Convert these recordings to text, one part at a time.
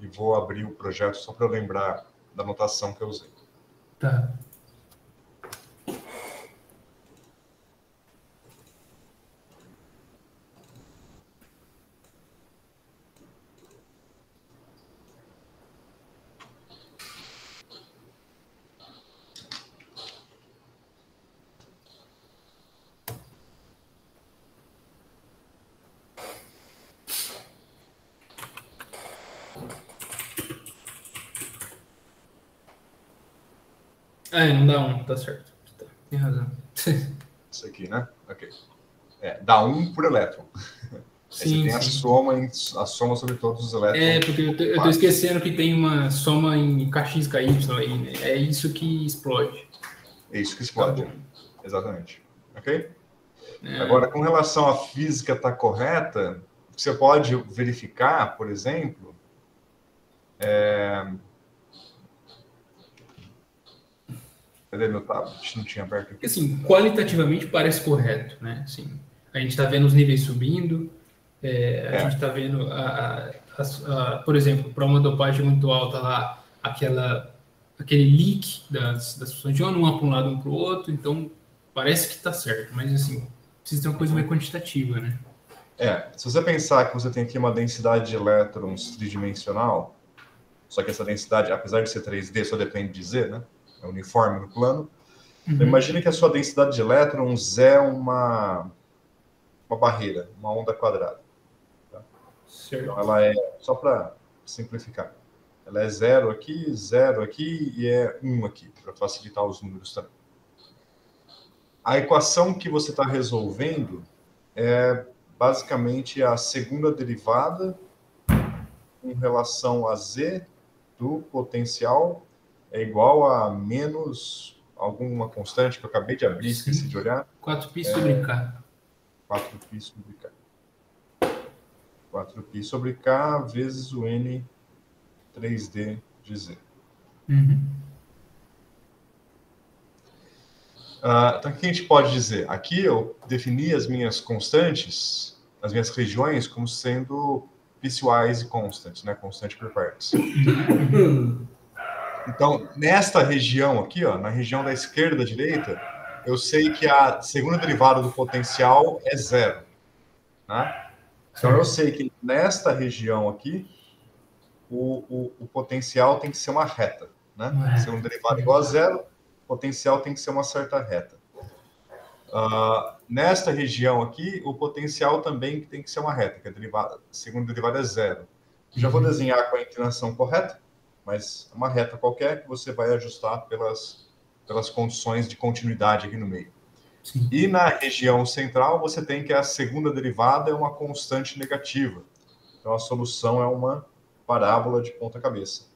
e vou abrir o projeto só para eu lembrar da notação que eu usei. Tá. Não dá um, tá certo. Tá, tem razão. Isso aqui, né? Ok. Dá 1 por elétron. Aí você tem a soma sobre todos os elétrons. Porque eu tô esquecendo que tem uma soma em KX, KY aí, né? É isso que explode. É isso que explode. Tá, exatamente. Ok? Agora, com relação à física estar correta, você pode verificar, por exemplo, cadê meu tablet? Não tinha aberto aqui. Assim, qualitativamente parece correto, né? Assim, a gente está vendo os níveis subindo, a gente está vendo, por exemplo, para uma dopagem muito alta lá, aquele leak das funções de ON, uma para um lado, um para o outro, então parece que está certo, mas assim, precisa ter uma coisa mais quantitativa, né? Se você pensar que você tem aqui uma densidade de elétrons tridimensional, só que essa densidade, apesar de ser 3D, só depende de Z, né? É uniforme no plano. Então, imagine que a sua densidade de elétrons é uma barreira, uma onda quadrada. Tá? Então, ela é, só para simplificar, ela é 0 aqui e é 1 aqui, para facilitar os números também. A equação que você está resolvendo é basicamente a segunda derivada com relação a Z do potencial é igual a menos alguma constante que eu acabei de abrir, esqueci de olhar. 4π sobre K. 4π sobre K. 4π sobre K vezes o N 3D de Z. Então, o que a gente pode dizer? Aqui eu defini as minhas constantes, as minhas regiões, como sendo piecewise constants, né? Constante por partes. Então, nesta região aqui, ó, na região da esquerda à direita, eu sei que a segunda derivada do potencial é 0. Né? Então, eu sei que nesta região aqui, o potencial tem que ser uma reta. Né? Segunda derivada igual a 0, potencial tem que ser uma certa reta. Nesta região aqui, o potencial também tem que ser uma reta, que a segunda derivada é 0. Já vou desenhar com a inclinação correta, mas uma reta qualquer que você vai ajustar pelas condições de continuidade aqui no meio. Sim. E na região central, você tem que a segunda derivada é uma constante negativa. Então, a solução é uma parábola de ponta cabeça.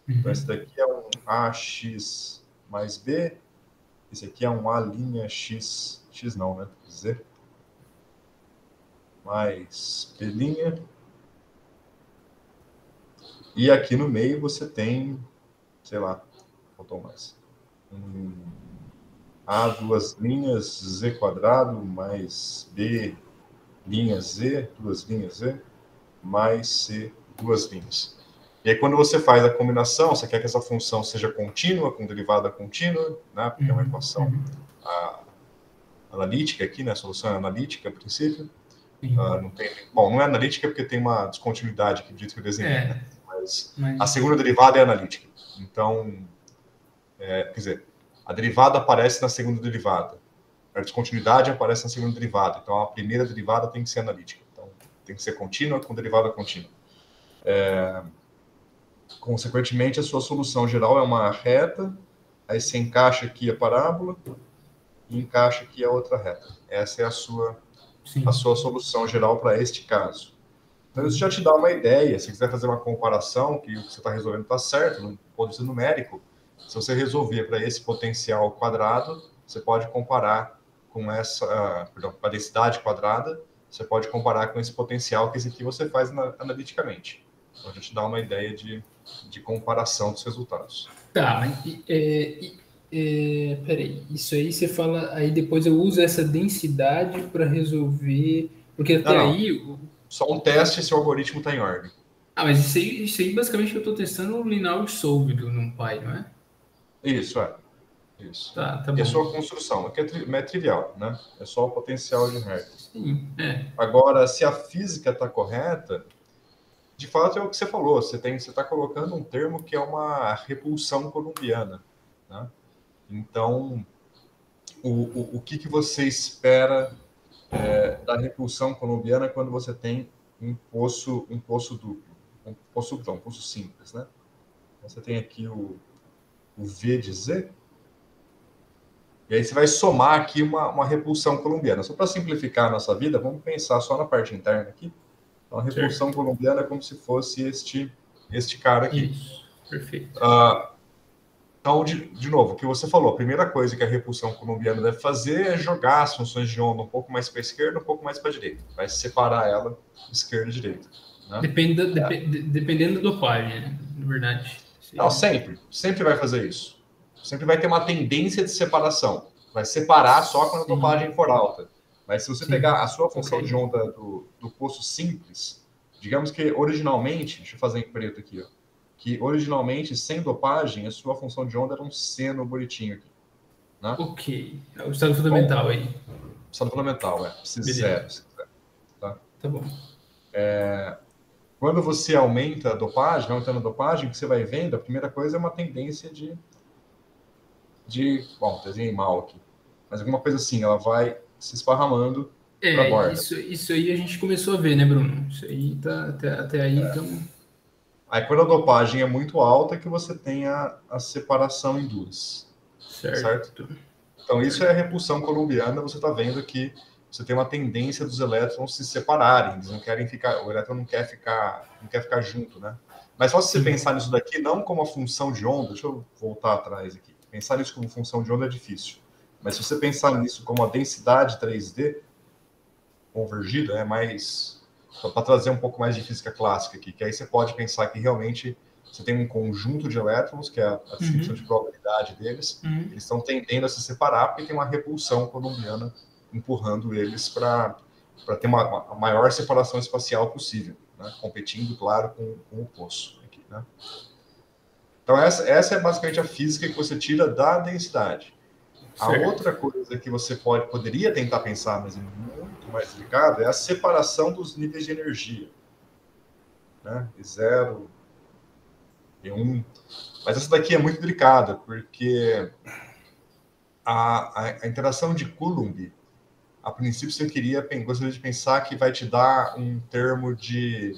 Então, esse daqui é um AX mais B, esse aqui é um A' X, X não, né? Z, mais B'. E aqui no meio você tem, sei lá, faltou mais. A duas linhas Z quadrado mais B linha Z, duas linhas Z, mais C duas linhas. E aí, quando você faz a combinação, você quer que essa função seja contínua, com derivada contínua, né? Porque é uma equação analítica aqui, né? A solução é analítica, a princípio. Não tem, bom, não é analítica porque tem uma descontinuidade que dito que eu desenhei, né? Mas a segunda derivada é analítica. Então, quer dizer, a derivada aparece na segunda derivada. A descontinuidade aparece na segunda derivada. Então, a primeira derivada tem que ser analítica. Então, tem que ser contínua com derivada contínua. Consequentemente, a sua solução geral é uma reta, aí você encaixa aqui a parábola e encaixa aqui a outra reta. Essa é a sua solução geral para este caso. Então, isso já te dá uma ideia. Se quiser fazer uma comparação, que o que você está resolvendo está certo, no ponto de vista numérico, se você resolver para esse potencial quadrado, você pode comparar com a densidade quadrada, você pode comparar com esse potencial que esse aqui você faz analiticamente. Então, a gente dá uma ideia de comparação dos resultados. Tá, mas peraí, isso aí você fala, aí depois eu uso essa densidade para resolver, porque até aí... Só um teste se o algoritmo está em ordem. Mas isso aí basicamente eu estou testando o Linear Solve do NumPy, não é? Isso, é. Isso. Tá E a bom. sua construção, que é trivial, né? É só o potencial de Hertz. Sim, Agora, se a física está correta, de fato é o que você falou. Você está colocando um termo que é uma repulsão colombiana, né? Então, o que você espera da repulsão colombiana quando você tem um poço duplo, um poço simples, né? Você tem aqui o V de Z, e aí você vai somar aqui uma repulsão colombiana. Só para simplificar a nossa vida, vamos pensar só na parte interna aqui. Então, a repulsão certo. colombiana é como se fosse este cara aqui. Isso, perfeito. Então, de novo, o que você falou, a primeira coisa que a repulsão colombiana deve fazer é jogar as funções de onda um pouco mais para a esquerda, um pouco mais para a direita. Vai separar ela esquerda e direita. Né? Dependendo do dopagem, né? Na verdade. Não, sempre vai fazer isso. Sempre vai ter uma tendência de separação. Vai separar só quando a dopagem for alta. Mas se você pegar a sua função de onda do poço simples, digamos que originalmente, deixa eu fazer em preto aqui, ó, que originalmente, sem dopagem, a sua função de onda era um seno bonitinho aqui. Né? Ok. É o estado fundamental aí. Estado fundamental, zero. Tá? Tá bom. Quando você aumenta a dopagem, vai aumentando a dopagem, o que você vai vendo, a primeira coisa é uma tendência bom, desenhei mal aqui, mas alguma coisa assim, ela vai se esparramando para a borda. Isso aí a gente começou a ver, né, Bruno? Isso aí tá, até aí estamos... Aí quando a dopagem é muito alta, que você tem a separação em duas. Certo? Então isso é a repulsão colombiana, você está vendo que você tem uma tendência dos elétrons se separarem, eles não querem ficar, o elétron não quer ficar junto, né? Mas só se você pensar nisso daqui não como uma função de onda, deixa eu voltar atrás aqui. Pensar nisso como função de onda é difícil. Mas se você pensar nisso como a densidade 3D convergida, é mais para trazer um pouco mais de física clássica aqui, que aí você pode pensar que realmente você tem um conjunto de elétrons, que é a descrição de probabilidade deles, eles estão tendendo a se separar porque tem uma repulsão colombiana empurrando eles para ter uma maior separação espacial possível, né? Competindo, claro, com o poço aqui, né? Então, essa é basicamente a física que você tira da densidade. A outra coisa que você poderia tentar pensar, mas é muito mais delicado, é a separação dos níveis de energia. Né? E0, E1. Mas essa daqui é muito delicada, porque a interação de Coulomb, a princípio você gostaria de pensar que vai te dar um termo de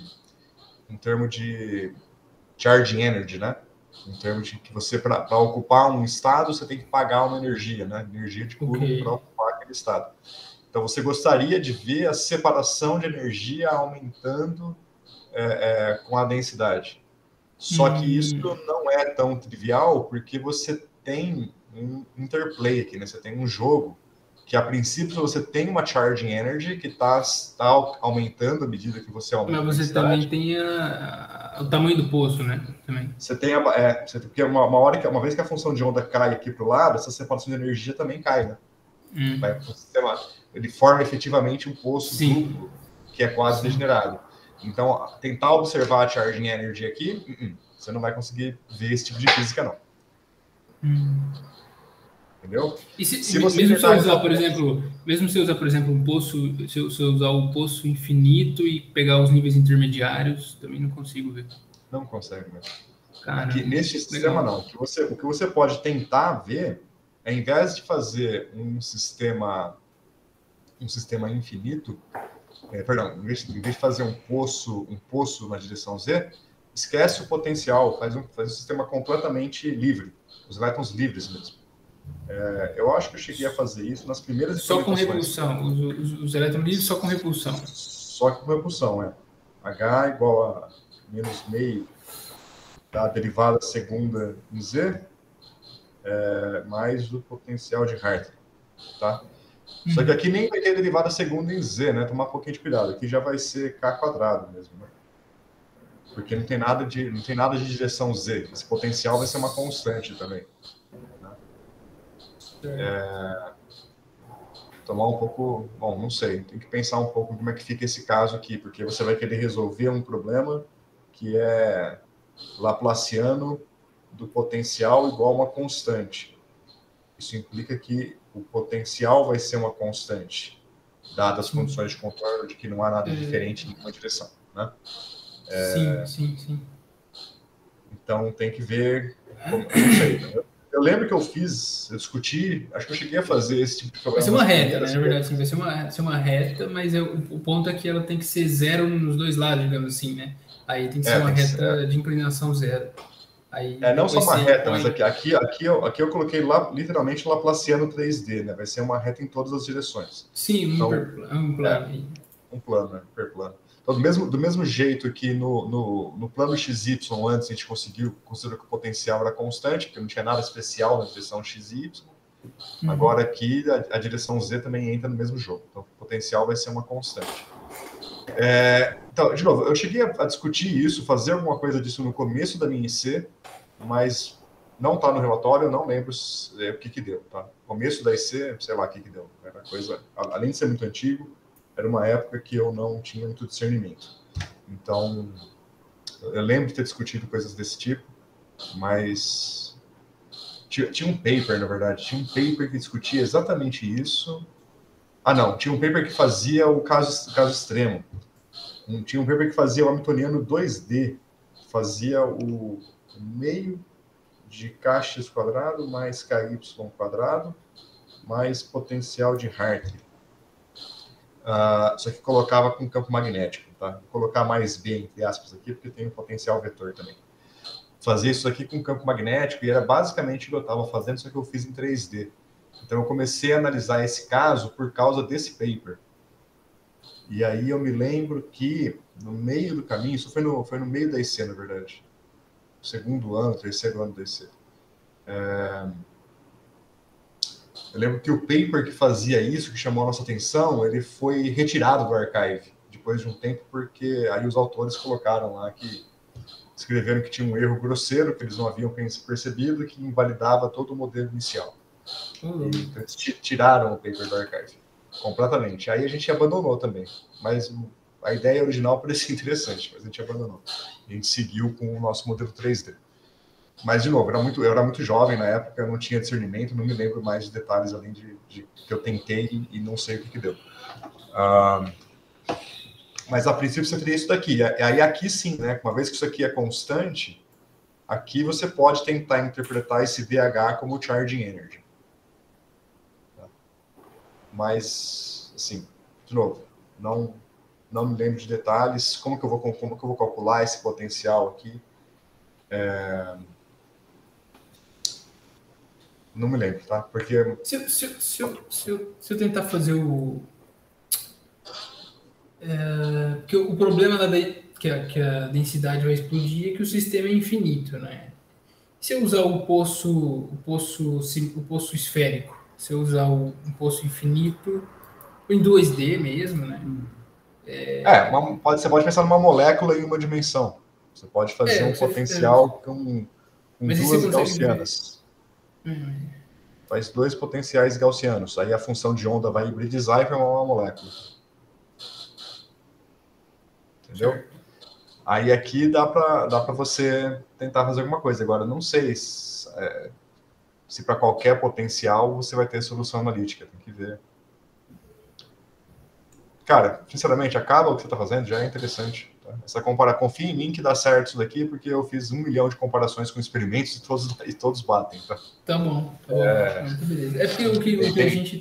charging energy, né? Em termos de que você, para ocupar um estado, você tem que pagar uma energia, né? Energia de Coulomb para ocupar aquele estado. Então, você gostaria de ver a separação de energia aumentando com a densidade. Só que isso não é tão trivial, porque você tem um interplay aqui, né? Você tem um jogo que, a princípio, você tem uma charging energy que está aumentando à medida que você aumenta a densidade. Mas você também tem o tamanho do poço, né? Também. Você tem porque uma vez que a função de onda cai aqui para o lado, essa separação de energia também cai, né? Vai pro sistema, ele forma efetivamente um poço duplo, que é quase degenerado. Então, tentar observar a charging energy aqui, você não vai conseguir ver esse tipo de física, não. Entendeu? Se você mesmo se eu usar, por exemplo, um poço, se eu usar o poço infinito e pegar os níveis intermediários, também não consigo ver. Não consegue, né? Cara, aqui, neste sistema, não. O que você pode tentar ver, ao invés de fazer um sistema infinito, em vez de fazer um poço na direção Z, esquece o potencial, faz um sistema completamente livre, os elétrons livres mesmo. Eu acho que eu cheguei a fazer isso nas primeiras só com repulsão, os elétrons livres só com repulsão. Só com repulsão, H igual a menos meio da derivada segunda em Z, mais o potencial de Hartree, tá? Só que aqui nem vai ter derivada segunda em Z, né? Tomar um pouquinho de cuidado. Aqui já vai ser K quadrado mesmo, né? Porque não tem nada de direção Z. Esse potencial vai ser uma constante também. Né? Tomar um pouco... Bom, não sei. Tem que pensar um pouco como é que fica esse caso aqui, porque você vai querer resolver um problema que é laplaciano do potencial igual a uma constante. Isso implica que o potencial vai ser uma constante, dadas as condições de controle de que não há nada diferente em nenhuma direção, né? Sim. Então tem que ver, não sei. Eu lembro que eu discuti, acho que eu cheguei a fazer esse tipo de Vai problema. ser uma reta, né? Na verdade, sim, vai ser uma reta, mas o ponto é que ela tem que ser zero nos dois lados, digamos assim, né? Aí tem que ser uma reta de inclinação zero. Aí não só uma reta, impõe... mas aqui eu coloquei lá, literalmente Laplaciano 3D, né? Vai ser uma reta em todas as direções. Sim, então, um plano. Um plano, né? Hiperplano. Então, do mesmo jeito que no plano XY antes a gente considerou que o potencial era constante, porque não tinha nada especial na direção XY, agora aqui a direção Z também entra no mesmo jogo. Então, o potencial vai ser uma constante. Então, de novo, eu cheguei a discutir isso, fazer alguma coisa disso no começo da minha IC, mas não está no relatório, eu não lembro o que deu. Tá? Começo da IC, sei lá o que deu. Era coisa, além de ser muito antigo, era uma época que eu não tinha muito discernimento. Então, eu lembro de ter discutido coisas desse tipo, mas tinha um paper, na verdade, tinha um paper que discutia exatamente isso. Não, tinha um paper que fazia o caso extremo. Tinha um paper que fazia o Hamiltoniano 2D, fazia o meio de kx quadrado mais ky quadrado mais potencial de Hartree. Só que colocava com campo magnético, tá? Vou colocar mais B, entre aspas, aqui, porque tem um potencial vetor também. Fazia isso aqui com campo magnético e era basicamente o que eu estava fazendo, só que eu fiz em 3D. Então eu comecei a analisar esse caso por causa desse paper. E aí eu me lembro que no meio do caminho, isso foi no meio da IC, na verdade. Segundo ano, terceiro ano da IC. Eu lembro que o paper que fazia isso, que chamou a nossa atenção, ele foi retirado do archive depois de um tempo, porque aí os autores colocaram lá que escreveram que tinha um erro grosseiro, que eles não haviam percebido, que invalidava todo o modelo inicial. Então eles tiraram o paper do archive completamente. Aí a gente abandonou também. Mas a ideia original parecia interessante, mas a gente abandonou. A gente seguiu com o nosso modelo 3D. Mas, de novo, eu era muito jovem na época, eu não tinha discernimento, não me lembro mais de detalhes, além de que eu tentei e não sei o que deu. Mas, a princípio, você teria isso daqui. Aí, aqui sim, né? Uma vez que isso aqui é constante, aqui você pode tentar interpretar esse VH como charging energy. Mas, assim, de novo, não me lembro de detalhes. Como que eu vou calcular esse potencial aqui? Não me lembro, tá? Porque... Se eu tentar fazer o... porque o problema que a densidade vai explodir é que o sistema é infinito, né? Se eu usar o poço esférico, se eu usar um poço infinito, em 2D mesmo, né? você pode pensar numa molécula em uma dimensão. Você pode fazer um potencial com duas gaussianas. Faz dois potenciais gaussianos. Aí a função de onda vai hibridizar e formar uma molécula. Entendeu? Certo. Aí aqui dá para você tentar fazer alguma coisa. Agora, não sei se para qualquer potencial você vai ter solução analítica. Tem que ver. Cara, sinceramente, acaba o que você está fazendo, já é interessante. Tá? Confia em mim que dá certo isso daqui, porque eu fiz 1 milhão de comparações com experimentos e todos batem. Tá, tá bom. Muito beleza. É porque o que a gente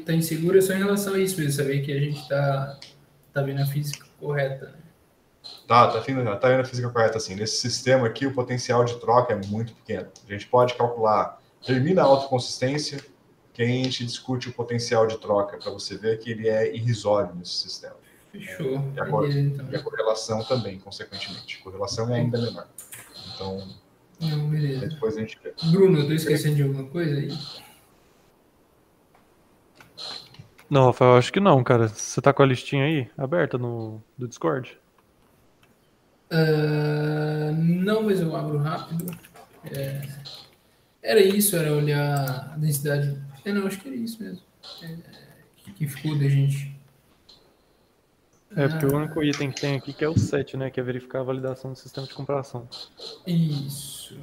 tá inseguro é só em relação a isso mesmo, saber que a gente tá vendo a física correta, né? Tá vendo a física correta, assim. Nesse sistema aqui, o potencial de troca é muito pequeno. A gente pode calcular, termina a autoconsistência, que a gente discute o potencial de troca, para você ver que ele é irrisório nesse sistema. Fechou. E a correlação também, consequentemente. A correlação é ainda menor. Então, beleza. Depois a gente vê. Bruno, eu tô esquecendo de alguma coisa aí? Não, Rafael, acho que não, cara. Você tá com a listinha aí aberta do Discord? Não, mas eu abro rápido. Era isso, era olhar a densidade. Não, acho que era isso mesmo. Que ficou da gente. Porque o único item que tem aqui que é o 7, né? Que é verificar a validação do sistema de comparação. Isso.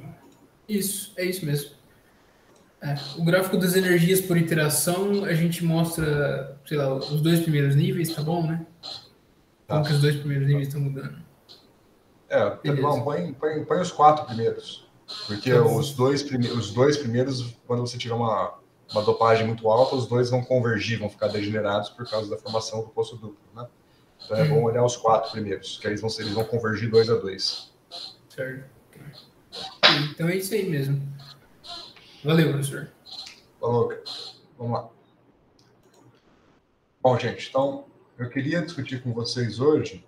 Isso, é isso mesmo. O gráfico das energias por iteração, a gente mostra, sei lá, os 2 primeiros níveis, tá bom, né? Como que os 2 primeiros níveis estão mudando. Não, põe os 4 primeiros. Porque Tá os dois primeiros, quando você tiver uma dopagem muito alta, os dois vão convergir, vão ficar degenerados por causa da formação do poço duplo, né? Então é bom olhar os 4 primeiros, que eles vão convergir 2 a 2. Certo. Então é isso aí mesmo. Valeu, professor. Falou, vamos lá. Bom, gente, então eu queria discutir com vocês hoje.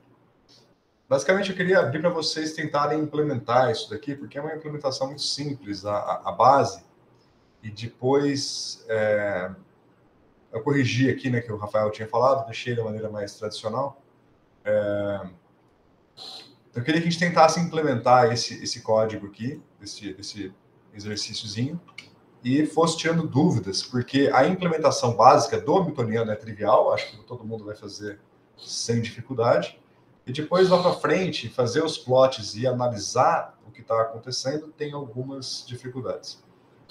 Basicamente, eu queria abrir para vocês tentarem implementar isso daqui, porque é uma implementação muito simples, a base, e depois eu corrigi aqui, né, que o Rafael tinha falado, deixei da maneira mais tradicional. Eu queria que a gente tentasse implementar esse código aqui, esse exercíciozinho, e fosse tirando dúvidas, porque a implementação básica do Hamiltoniano é trivial, acho que todo mundo vai fazer sem dificuldade, e depois lá para frente, fazer os plots e analisar o que está acontecendo tem algumas dificuldades.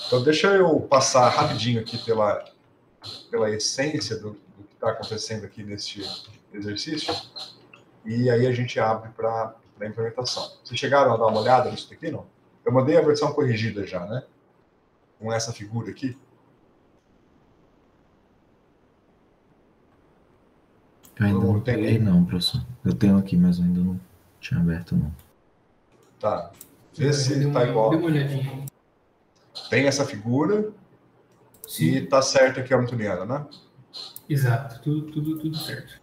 Então, deixa eu passar rapidinho aqui pela essência do que está acontecendo aqui neste exercício, e aí a gente abre para a implementação. Vocês chegaram a dar uma olhada nisso daqui, não? Eu mandei a versão corrigida já, né? Com essa figura aqui. Eu ainda não peguei não, professor. Eu tenho aqui, mas eu ainda não tinha aberto não. Tá. Vê se tá igual. Dê uma olhadinha. Tem essa figura. Sim. E tá certo aqui a Hamiltoniana, né? Exato. Tudo certo.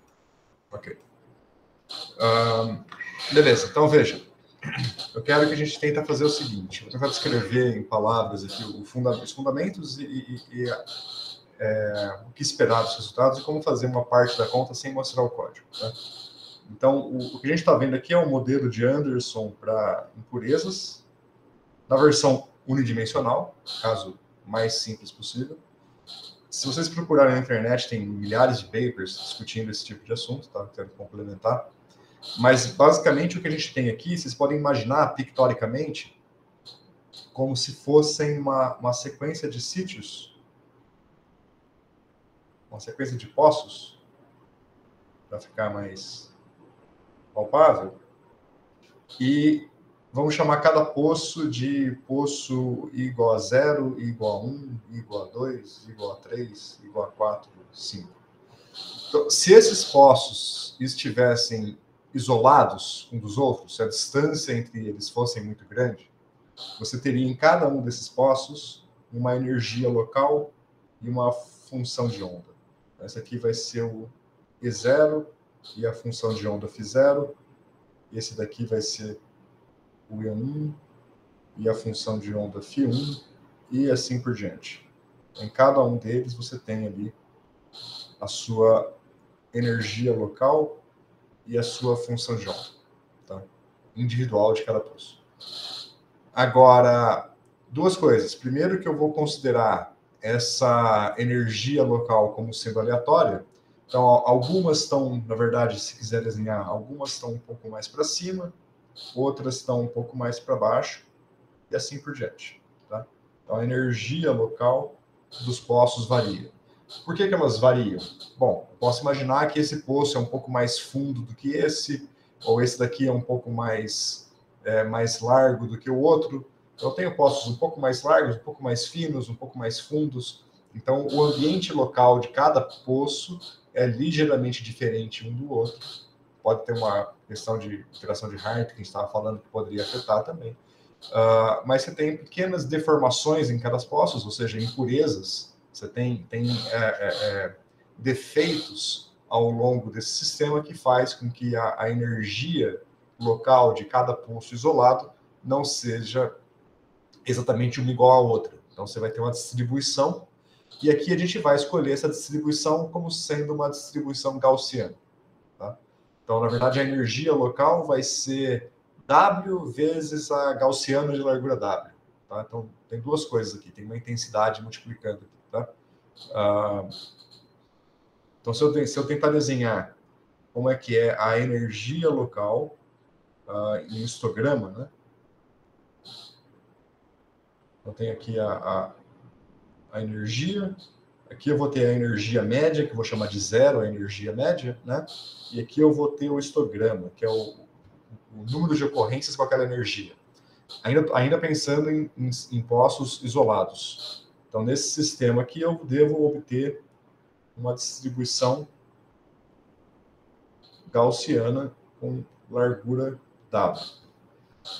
Ok. Beleza. Então, veja. Eu quero que a gente tente fazer o seguinte. Vou tentar descrever em palavras aqui os fundamentos e o que esperar dos resultados e como fazer uma parte da conta sem mostrar o código. Tá? Então, o que a gente está vendo aqui é um modelo de Anderson para impurezas, na versão unidimensional, caso mais simples possível. Se vocês procurarem na internet, tem milhares de papers discutindo esse tipo de assunto, tá? Quero complementar. Mas, basicamente, o que a gente tem aqui, vocês podem imaginar, pictoricamente, como se fossem uma sequência de sítios, uma sequência de poços, para ficar mais palpável, e vamos chamar cada poço de poço igual a 0, igual a 1, igual a 2, igual a 3, igual a 4, 5. Então, se esses poços estivessem isolados um dos outros, se a distância entre eles fosse muito grande, você teria em cada um desses poços uma energia local e uma função de onda. Essa aqui vai ser o E0 e a função de onda φ0. Esse daqui vai ser o E1 e a função de onda φ1 e assim por diante. Em cada um deles você tem ali a sua energia local e a sua função de onda, tá? Individual de cada poço. Agora, duas coisas. Primeiro que eu vou considerar essa energia local como sendo aleatória. Então, algumas estão, na verdade, se quiser desenhar, algumas estão um pouco mais para cima, outras estão um pouco mais para baixo, e assim por diante. Tá? Então, a energia local dos poços varia. Por que elas variam? Bom, eu posso imaginar que esse poço é um pouco mais fundo do que esse, ou esse daqui é um pouco mais largo do que o outro. Então, eu tenho poços um pouco mais largos, um pouco mais finos, um pouco mais fundos. Então, o ambiente local de cada poço é ligeiramente diferente um do outro. Pode ter uma questão de interação de Hart, que a gente estava falando, que poderia afetar também. Mas você tem pequenas deformações em cada poço, ou seja, impurezas. Você tem defeitos ao longo desse sistema que faz com que a energia local de cada poço isolado não seja exatamente uma igual à outra. Então, você vai ter uma distribuição, e aqui a gente vai escolher essa distribuição como sendo uma distribuição gaussiana. Tá? Então, na verdade, a energia local vai ser W vezes a gaussiana de largura W. Tá? Então, tem duas coisas aqui. Tem uma intensidade multiplicando aqui. Tá? Então, se eu tentar desenhar como é que é a energia local em histograma, né? Então, tem aqui a energia. Aqui eu vou ter a energia média, que eu vou chamar de zero, a energia média, né? E aqui eu vou ter o histograma, que é o número de ocorrências com aquela energia. Ainda pensando em poços isolados. Então, nesse sistema aqui, eu devo obter uma distribuição gaussiana com largura W.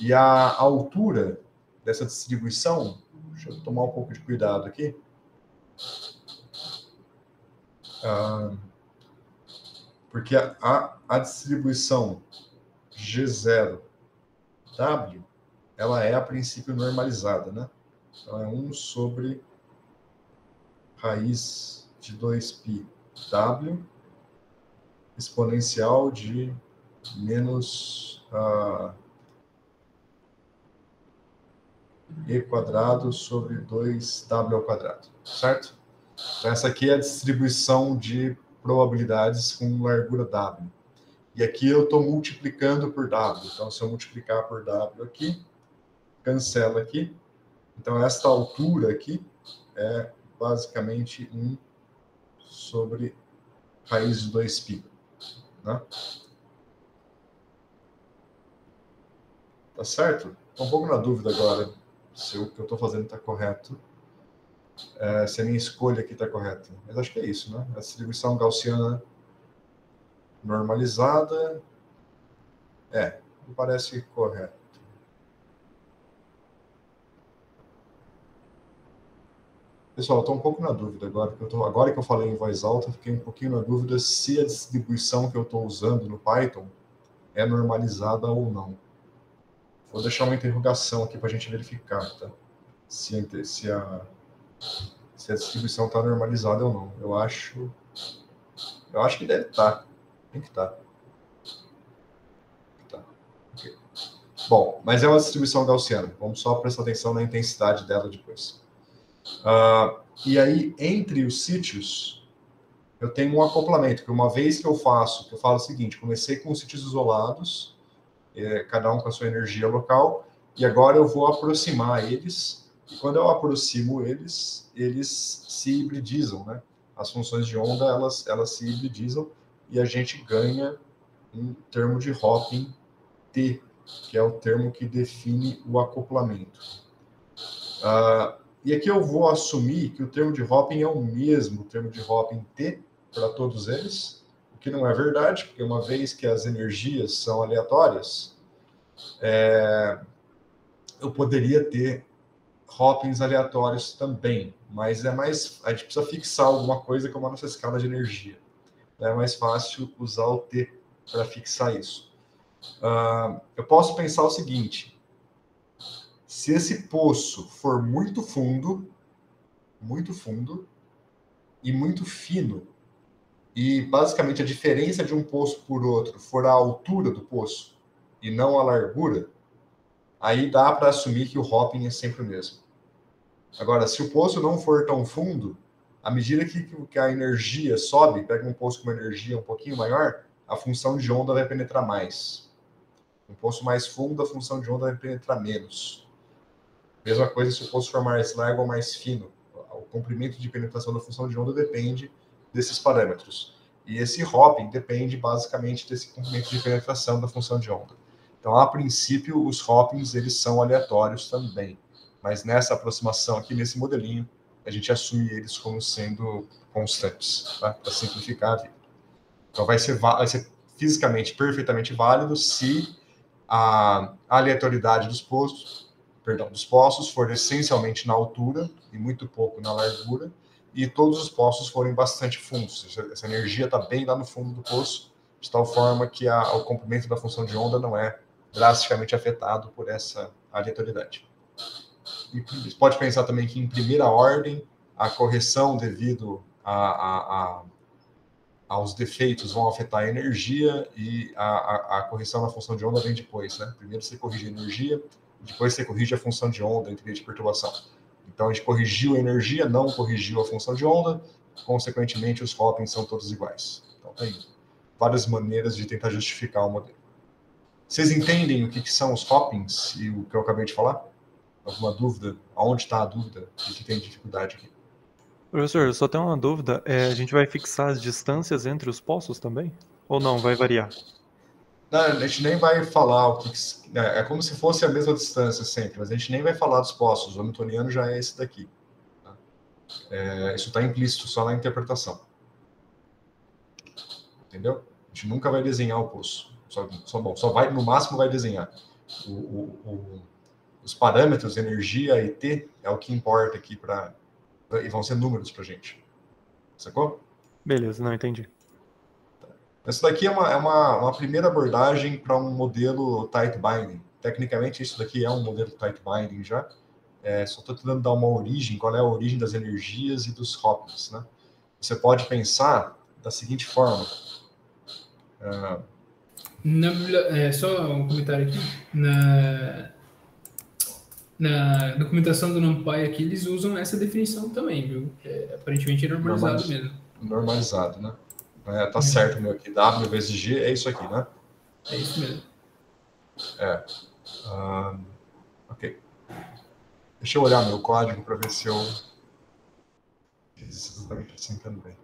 E a altura dessa distribuição, deixa eu tomar um pouco de cuidado aqui. Porque a distribuição G0W, ela é a princípio normalizada, né? Então é 1 sobre raiz de 2π W exponencial de menos e quadrado sobre 2w ao quadrado, certo? Então essa aqui é a distribuição de probabilidades com largura W. E aqui eu estou multiplicando por W. Então, se eu multiplicar por W aqui, cancela aqui. Então, esta altura aqui é basicamente 1 sobre raiz de 2π. Né? Tá certo? Estou um pouco na dúvida agora se o que eu estou fazendo está correto. Se a minha escolha aqui está correta. Mas acho que é isso, né? A distribuição gaussiana normalizada. Me parece correto. Pessoal, estou um pouco na dúvida agora, porque agora que eu falei em voz alta, fiquei um pouquinho na dúvida se a distribuição que eu estou usando no Python é normalizada ou não. Vou deixar uma interrogação aqui para a gente verificar, tá? Se a distribuição está normalizada ou não. Eu acho que deve estar. Tem que estar. Okay. Bom, mas é uma distribuição gaussiana. Vamos só prestar atenção na intensidade dela depois. E aí, entre os sítios, eu tenho um acoplamento, que uma vez que eu falo o seguinte, comecei com sítios isolados, cada um com a sua energia local, e agora eu vou aproximar eles, e quando eu aproximo eles se hibridizam, né? As funções de onda, elas se hibridizam, e a gente ganha um termo de Hopin T, que é o termo que define o acoplamento. E aqui eu vou assumir que o termo de Hopin é o mesmo termo de Hopin T para todos eles, o que não é verdade, porque uma vez que as energias são aleatórias, eu poderia ter Hopins aleatórios também, mas a gente precisa fixar alguma coisa como a nossa escala de energia. É mais fácil usar o T para fixar isso. Eu posso pensar o seguinte: se esse poço for muito fundo e muito fino, e basicamente a diferença de um poço por outro for a altura do poço e não a largura, aí dá para assumir que o Hopin é sempre o mesmo. Agora, se o poço não for tão fundo, à medida que a energia sobe, pega um poço com uma energia um pouquinho maior, a função de onda vai penetrar mais. Um poço mais fundo, a função de onda vai penetrar menos. Mesma coisa se o poço for mais largo ou mais fino. O comprimento de penetração da função de onda depende desses parâmetros. E esse Hopin depende basicamente desse comprimento de penetração da função de onda. Então, a princípio, os Hopins eles são aleatórios também. Mas nessa aproximação aqui, nesse modelinho, a gente assume eles como sendo constantes, tá? Para simplificar a vida. Então, vai ser fisicamente perfeitamente válido se a aleatoriedade dos poços for essencialmente na altura e muito pouco na largura, e todos os poços forem bastante fundos. Essa energia está bem lá no fundo do poço, de tal forma que o comprimento da função de onda não é drasticamente afetado por essa aleatoriedade. E pode pensar também que, em primeira ordem, a correção devido aos defeitos vão afetar a energia e a correção na função de onda vem depois, né? Primeiro você corrige a energia, depois você corrige a função de onda em trilha de perturbação. Então, a gente corrigiu a energia, não corrigiu a função de onda, consequentemente, os Hopins são todos iguais. Então, tem várias maneiras de tentar justificar o modelo. Vocês entendem o que são os hoppings e o que eu acabei de falar? Alguma dúvida? Aonde está a dúvida? O que tem dificuldade aqui? Professor, eu só tenho uma dúvida. A gente vai fixar as distâncias entre os poços também? Ou não, vai variar? Não, a gente nem vai falar o que... É como se fosse a mesma distância sempre, mas a gente nem vai falar dos poços. O hamiltoniano já é esse daqui. Tá? Isso está implícito só na interpretação. Entendeu? A gente nunca vai desenhar o poço. Só vai, no máximo, vai desenhar. Os parâmetros, energia e T, é o que importa aqui e vão ser números para a gente. Sacou? Beleza, não entendi. Isso daqui é uma primeira abordagem para um modelo tight binding. Tecnicamente, isso daqui é um modelo tight binding já. Só estou tentando dar uma origem, qual é a origem das energias e dos hoppings, né? Você pode pensar da seguinte forma. Só um comentário aqui. Na documentação do NumPy aqui, eles usam essa definição também, viu? Aparentemente é normalizado mesmo. Normalizado, né? Tá certo, meu aqui. W vezes G é isso aqui, né? É isso mesmo. Ok. Deixa eu olhar meu código para ver se eu... Isso está me acrescentando bem.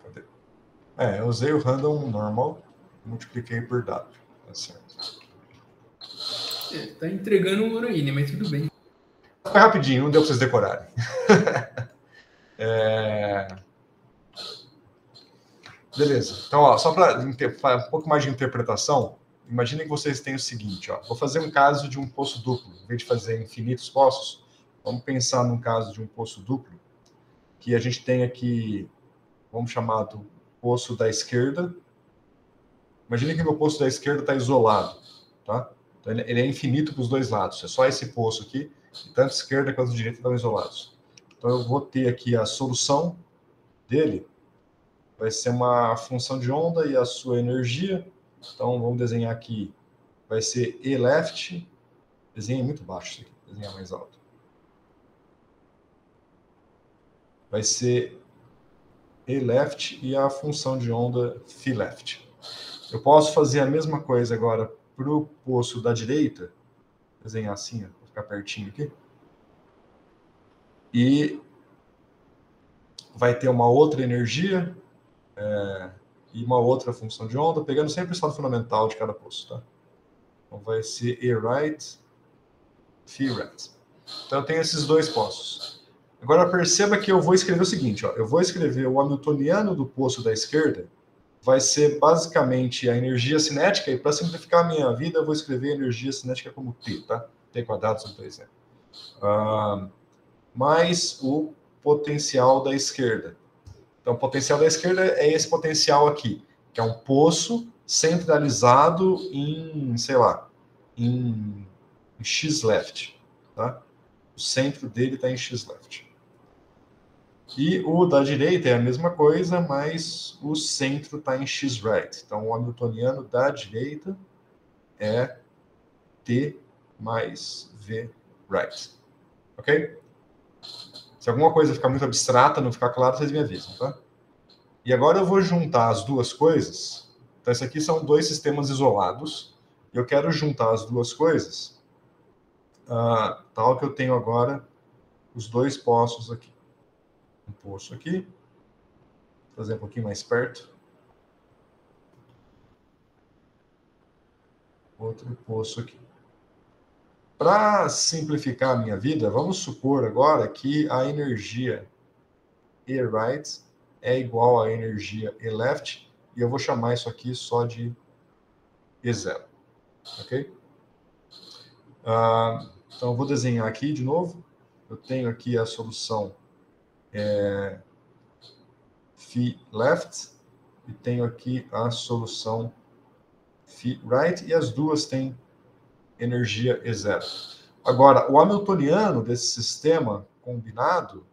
Cadê? Eu usei o random normal, multipliquei por W. Tá certo. Tá entregando um ouro aí, né? Mas tudo bem. Foi rapidinho, não deu para vocês decorarem. Beleza. Então, ó, só para um pouco mais de interpretação, imaginem que vocês têm o seguinte, ó. Vou fazer um caso de um poço duplo. Em vez de fazer infinitos poços, vamos pensar num caso de um poço duplo, que a gente tem aqui, vamos chamar do poço da esquerda. Imaginem que meu poço da esquerda está isolado, tá? Então, ele é infinito para os dois lados. É só esse poço aqui, e tanto a esquerda quanto a direita estão isolados. Então, eu vou ter aqui a solução dele, vai ser uma função de onda e a sua energia. Então, vamos desenhar aqui. Vai ser E left. Desenha muito baixo isso aqui. Desenhar mais alto. Vai ser E left e a função de onda phi left. Eu posso fazer a mesma coisa agora para o poço da direita. Desenhar assim, para ficar pertinho aqui. E vai ter uma outra energia e uma outra função de onda, pegando sempre o estado fundamental de cada poço, tá? Então vai ser E right, phi right. Então eu tenho esses dois poços. Agora perceba que eu vou escrever o seguinte, ó, eu vou escrever o hamiltoniano do poço da esquerda, vai ser basicamente a energia cinética, e para simplificar a minha vida, eu vou escrever a energia cinética como T, tá? T quadrado sobre 3M. Mais o potencial da esquerda. Então, o potencial da esquerda é esse potencial aqui, que é um poço centralizado em, sei lá, em x left, tá? O centro dele está em x left. E o da direita é a mesma coisa, mas o centro está em x right. Então, o hamiltoniano da direita é T mais V right. Ok? Se alguma coisa ficar muito abstrata, não ficar claro, vocês me avisam, tá? E agora eu vou juntar as duas coisas. Então, esses aqui são dois sistemas isolados. E eu quero juntar as duas coisas, tal que eu tenho agora os dois poços aqui. Um poço aqui. Vou fazer um pouquinho mais perto. Outro poço aqui. Para simplificar a minha vida, vamos supor agora que a energia E right é igual à energia E left, e eu vou chamar isso aqui só de E0. Ok? Então, eu vou desenhar aqui de novo. Eu tenho aqui a solução phi left, e tenho aqui a solução phi right, e as duas têm energia E0. Agora, o hamiltoniano desse sistema combinado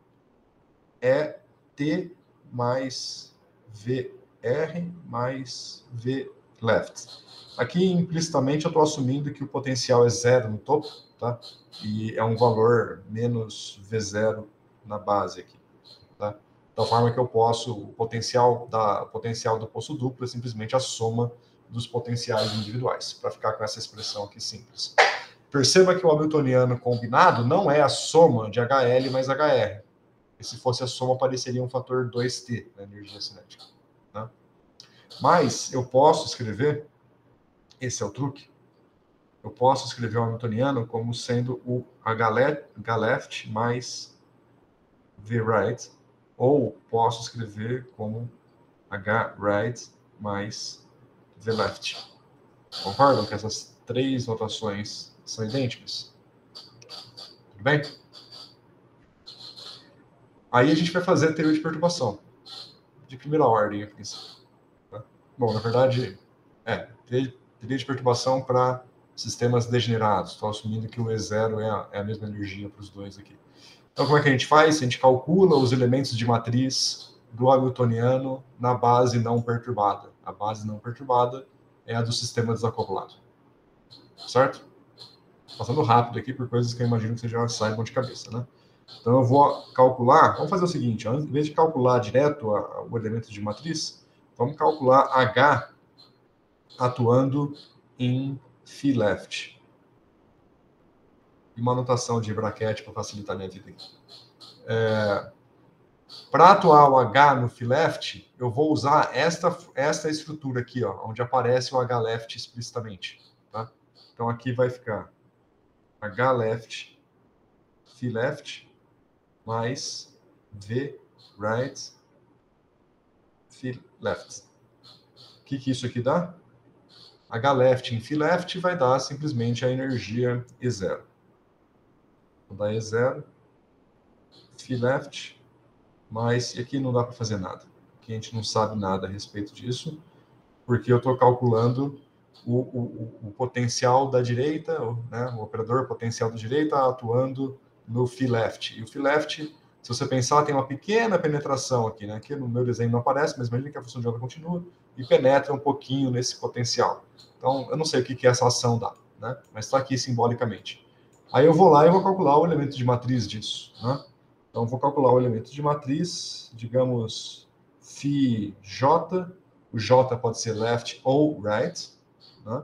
é T mais VR mais V left. Aqui, implicitamente, eu estou assumindo que o potencial é zero no topo, tá? E é um valor menos V0 na base aqui. Tá? Da forma que eu posso, o potencial do poço duplo é simplesmente a soma dos potenciais individuais, para ficar com essa expressão aqui simples. Perceba que o hamiltoniano combinado não é a soma de HL mais HR. E se fosse a soma, apareceria um fator 2T na energia cinética. Né? Mas eu posso escrever, esse é o truque, eu posso escrever o hamiltoniano como sendo o H-left mais V-right, ou posso escrever como H-right mais V-left. Concordam que essas três notações são idênticas? Tudo bem? Aí a gente vai fazer a teoria de perturbação, de primeira ordem, aqui. Tá? Bom, na verdade, teoria de perturbação para sistemas degenerados. Estou assumindo que o E0 é a mesma energia para os dois aqui. Então, como é que a gente faz? A gente calcula os elementos de matriz do hamiltoniano na base não perturbada. A base não perturbada é a do sistema desacoplado. Certo? Passando rápido aqui por coisas que eu imagino que vocês já saibam de cabeça, né? Então, eu vou calcular... Vamos fazer o seguinte, em vez de calcular direto o elemento de matriz, vamos calcular H atuando em phi left. E uma anotação de braquete para facilitar a minha vida aqui. Para atuar o H no phi left, eu vou usar esta estrutura aqui, ó, onde aparece o H left explicitamente. Tá? Então aqui vai ficar H left, phi left, mais V right, phi left. O que isso aqui dá? H left em phi left vai dar simplesmente a energia E0. Vou dar E0, phi left, mas aqui não dá para fazer nada. Aqui a gente não sabe nada a respeito disso, porque eu estou calculando o potencial da direita, né, o operador potencial da direita atuando no phi left. E o phi left, se você pensar, tem uma pequena penetração aqui, né? Aqui no meu desenho não aparece, mas imagine que a função de onda continua e penetra um pouquinho nesse potencial. Então, eu não sei o que essa ação dá, né? Mas está aqui simbolicamente. Aí eu vou lá e vou calcular o elemento de matriz disso, né? Então, vou calcular o elemento de matriz, digamos, phi j. O j pode ser left ou right, né?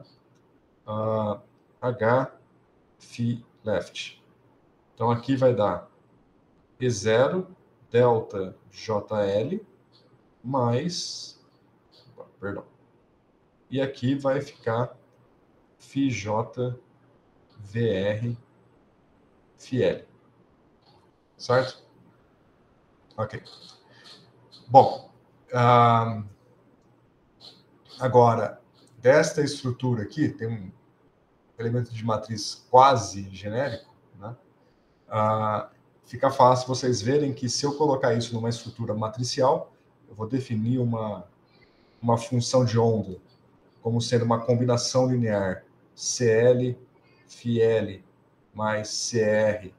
H phi left. Então, aqui vai dar E0 delta JL mais... Perdão. E aqui vai ficar phi j VR phi L. Certo? Ok. Bom, agora, desta estrutura aqui, tem um elemento de matriz quase genérico, né? Fica fácil vocês verem que se eu colocar isso numa estrutura matricial, eu vou definir uma função de onda como sendo uma combinação linear CL, phi L mais CR,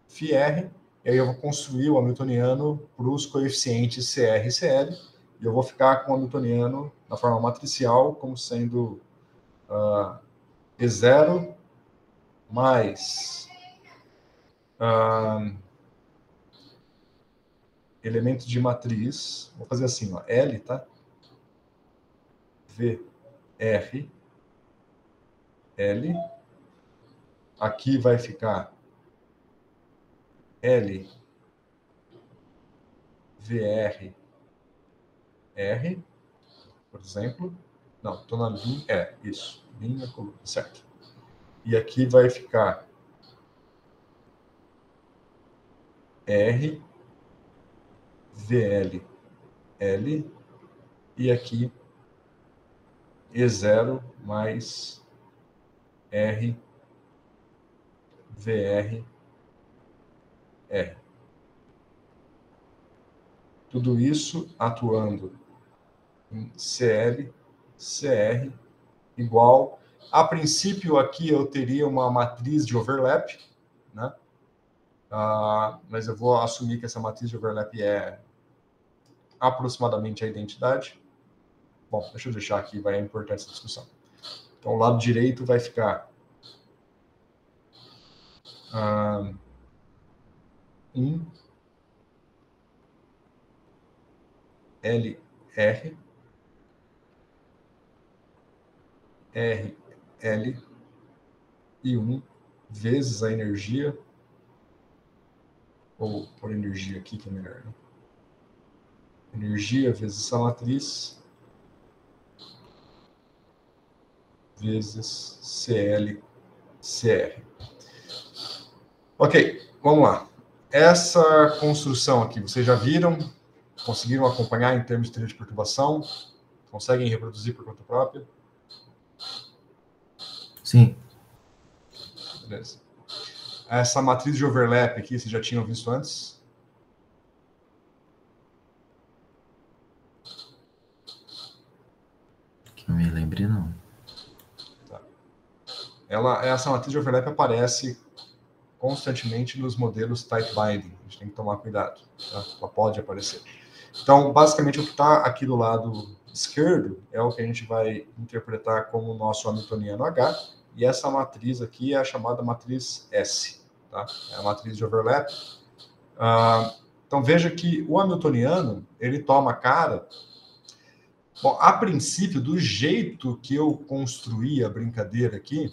phi R, e aí eu vou construir o hamiltoniano para os coeficientes CR e CL, e eu vou ficar com o hamiltoniano na forma matricial como sendo E0 mais elemento de matriz, vou fazer assim, ó, L, tá? V, R, L, aqui vai ficar L, VR, R, por exemplo. Não, estou na linha, isso, linha, coluna, certo. E aqui vai ficar R, VL, L, e aqui E0 mais R, VR, R. Tudo isso atuando em CL, CR, igual. A princípio, aqui eu teria uma matriz de overlap, né? Mas eu vou assumir que essa matriz de overlap é aproximadamente a identidade. Bom, deixa eu deixar aqui, vai importante essa discussão. Então, o lado direito vai ficar in LR, RL e 1 vezes a energia, ou por energia aqui que é melhor, né? Energia vezes essa matriz, vezes CR. Ok, vamos lá. Essa construção aqui, vocês já viram? Conseguiram acompanhar em termos de teoria de perturbação? Conseguem reproduzir por conta própria? Sim. Beleza. Essa matriz de overlap aqui, vocês já tinham visto antes? Que eu me lembre, não. Tá. Essa matriz de overlap aparece constantemente nos modelos tight binding. A gente tem que tomar cuidado. Tá? Ela pode aparecer. Então, basicamente, o que está aqui do lado esquerdo é o que a gente vai interpretar como o nosso hamiltoniano H, e essa matriz aqui é a chamada matriz S. Tá? É a matriz de overlap. Então, veja que o hamiltoniano, ele toma cara... Bom, a princípio, do jeito que eu construí a brincadeira aqui,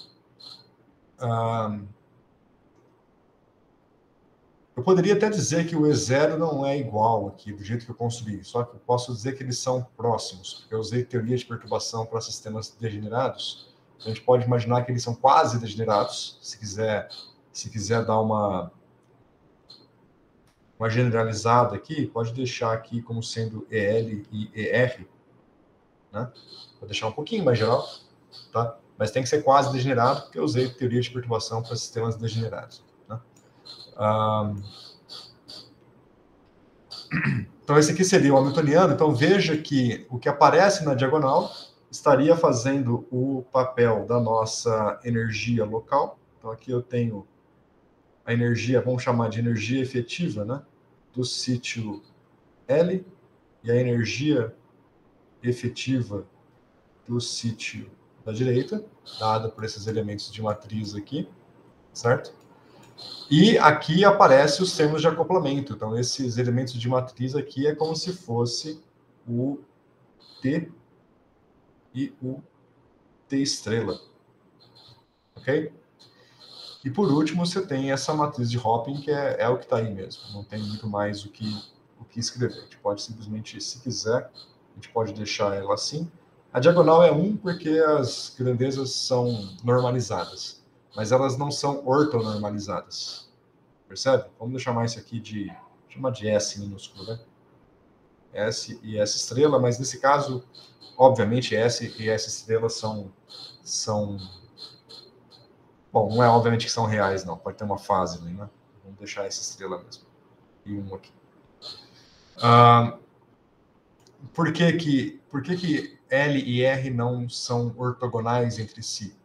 eu poderia até dizer que o E0 não é igual aqui, do jeito que eu construí, só que eu posso dizer que eles são próximos, porque eu usei teoria de perturbação para sistemas degenerados. A gente pode imaginar que eles são quase degenerados, se quiser dar uma generalizada aqui, pode deixar aqui como sendo EL e ER, né? Vou deixar um pouquinho mais geral, tá? Mas tem que ser quase degenerado, porque eu usei teoria de perturbação para sistemas degenerados, né? Então, esse aqui seria o hamiltoniano. Então, veja que o que aparece na diagonal estaria fazendo o papel da nossa energia local. Então, aqui eu tenho a energia, vamos chamar de energia efetiva, né, do sítio L, e a energia efetiva do sítio da direita, dada por esses elementos de matriz aqui, certo? E aqui aparecem os termos de acoplamento. Então, esses elementos de matriz aqui é como se fosse o T e o T estrela. Ok? E por último, você tem essa matriz de Hopin, que é o que está aí mesmo. Não tem muito mais o que escrever. A gente pode simplesmente, se quiser, a gente pode deixar ela assim. A diagonal é 1 porque as grandezas são normalizadas, mas elas não são ortonormalizadas. Percebe? Vamos chamar isso aqui de... chamar de S minúsculo, né? S e S estrela, mas nesse caso, obviamente, S e S estrela são... Bom, não é obviamente que são reais, não. Pode ter uma fase ali, né? Vamos deixar S estrela mesmo. E 1 aqui. Por que L e R não são ortogonais entre si?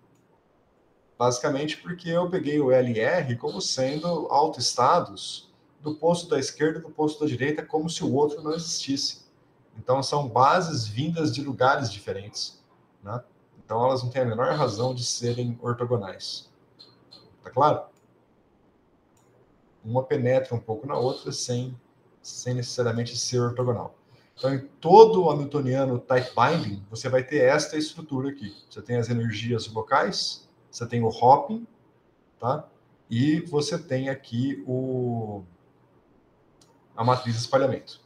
Basicamente porque eu peguei o L e R como sendo autoestados do posto da esquerda e do posto da direita, como se o outro não existisse. Então, são bases vindas de lugares diferentes, né? Então, elas não têm a menor razão de serem ortogonais. Tá claro? Uma penetra um pouco na outra sem necessariamente ser ortogonal. Então, em todo o hamiltoniano tight binding, você vai ter esta estrutura aqui. Você tem as energias locais, você tem o Hopin, tá? E você tem aqui a matriz de espalhamento.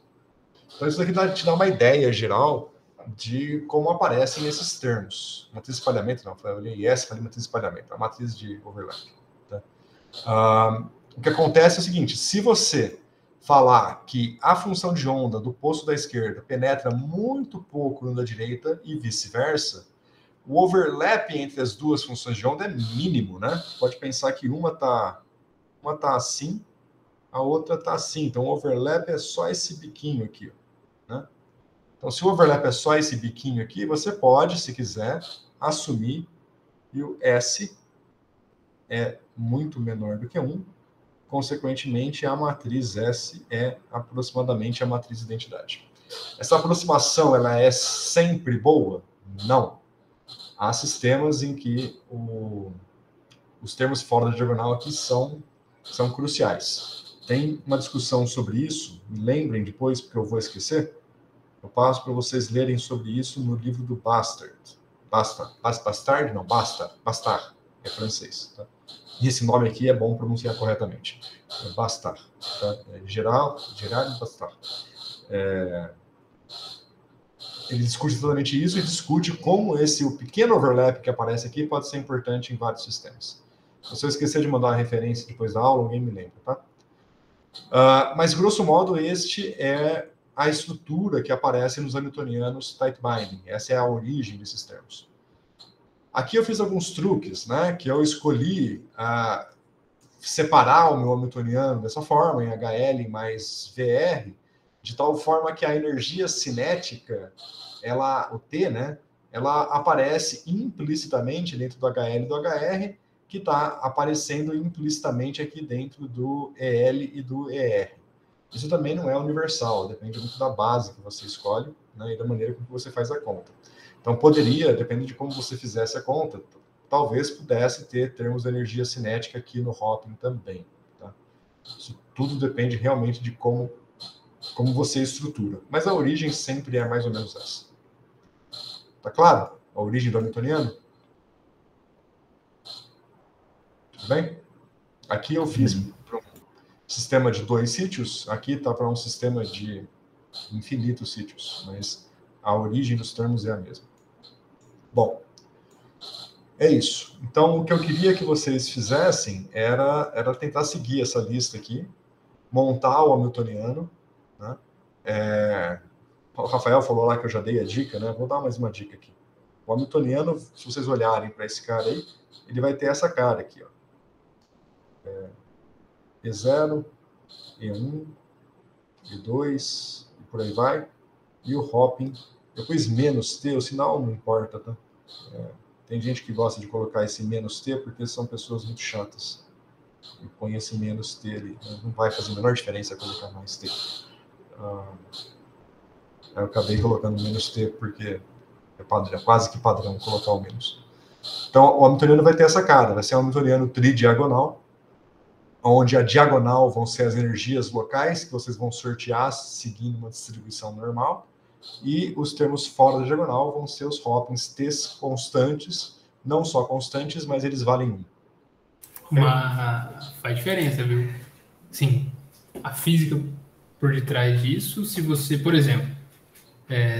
Então, isso aqui te dá uma ideia geral de como aparecem esses termos. Matriz de espalhamento, não, eu olhei S, falei matriz de espalhamento, a matriz de overlap. Tá? O que acontece é o seguinte, se você falar que a função de onda do posto da esquerda penetra muito pouco no da direita e vice-versa, o overlap entre as duas funções de onda é mínimo, né? Pode pensar que uma tá assim, a outra tá assim. Então, o overlap é só esse biquinho aqui, né? Então, se o overlap é só esse biquinho aqui, você pode, se quiser, assumir que o S é muito menor do que 1. Consequentemente, a matriz S é aproximadamente a matriz de identidade. Essa aproximação, ela é sempre boa? Não. Há sistemas em que os termos fora da diagonal aqui são cruciais. Tem uma discussão sobre isso, me lembrem depois, porque eu vou esquecer, Eu passo para vocês lerem sobre isso no livro do Bastard. Bastard? Não, Bastard. É francês. Tá? E esse nome aqui é bom pronunciar corretamente. É Bastard. Tá? É Gerard Bastard. Ele discute exatamente isso e discute como o pequeno overlap que aparece aqui pode ser importante em vários sistemas. Se eu esquecer de mandar uma referência depois da aula, alguém me lembra, tá? Mas, grosso modo, este é a estrutura que aparece nos hamiltonianos tight binding. Essa é a origem desses termos. Aqui eu fiz alguns truques, né? Que eu escolhi separar o meu hamiltoniano dessa forma, em HL mais VR, de tal forma que a energia cinética, o T, né? Ela aparece implicitamente dentro do HL e do HR, que está aparecendo implicitamente aqui dentro do EL e do ER. Isso também não é universal, depende muito da base que você escolhe, né, e da maneira como você faz a conta. Então, poderia, dependendo de como você fizesse a conta, talvez pudesse ter termos de energia cinética aqui no hopping também. Tá? Isso tudo depende realmente de como você estrutura. Mas a origem sempre é mais ou menos essa. Tá claro? A origem do hamiltoniano? Tudo bem? Aqui eu fiz para um sistema de 2 sítios, aqui está para um sistema de infinitos sítios, mas a origem dos termos é a mesma. Bom, é isso. Então, o que eu queria que vocês fizessem era tentar seguir essa lista aqui, montar o hamiltoniano, né? O Rafael falou lá que eu já dei a dica, né? Vou dar mais uma dica aqui. O hamiltoniano, se vocês olharem para esse cara aí, ele vai ter essa cara aqui, ó. E0, E1, E2, e por aí vai. E o hopping, depois menos T, o sinal não importa, tá? Tem gente que gosta de colocar esse menos T porque são pessoas muito chatas. E põe esse menos T ali. Não vai fazer a menor diferença colocar mais T. Eu acabei colocando menos T porque é quase que padrão colocar o menos. Então, o hamiltoniano vai ter essa cara. Vai ser um hamiltoniano tridiagonal, onde a diagonal vão ser as energias locais, que vocês vão sortear seguindo uma distribuição normal, e os termos fora da diagonal vão ser os hoppings T's constantes, não só constantes, mas eles valem 1. Faz diferença, viu? Sim, a física por detrás disso, se você, por exemplo,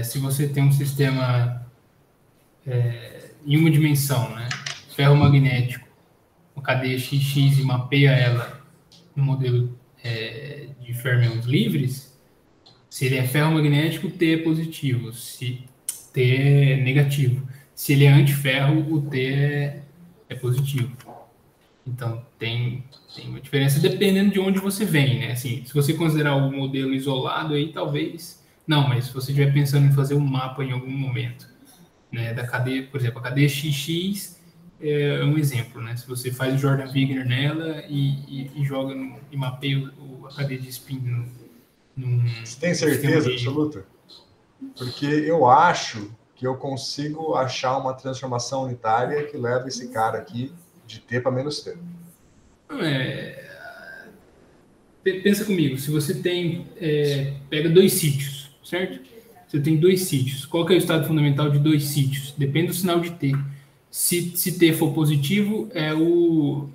se você tem um sistema em uma dimensão, né, ferromagnético, uma cadeia XX e mapeia ela no modelo de fermions livres, se ele é ferromagnético, T é positivo, se T é negativo. Se ele é antiferro, o T é positivo. Então, tem uma diferença dependendo de onde você vem, né? Assim, se você considerar o modelo isolado, aí talvez... Não, mas se você estiver pensando em fazer um mapa em algum momento, né, da cadeia, por exemplo, a cadeia XX é um exemplo, né? Se você faz o Jordan Wigner nela e joga e mapeia a cadeia de spin Você tem certeza absoluta? Porque eu acho que eu consigo achar uma transformação unitária que leva esse cara aqui de T para menos T. Pensa comigo, se você tem... pega 2 sítios, certo? Você tem 2 sítios. Qual que é o estado fundamental de 2 sítios? Depende do sinal de T. Se T for positivo, é o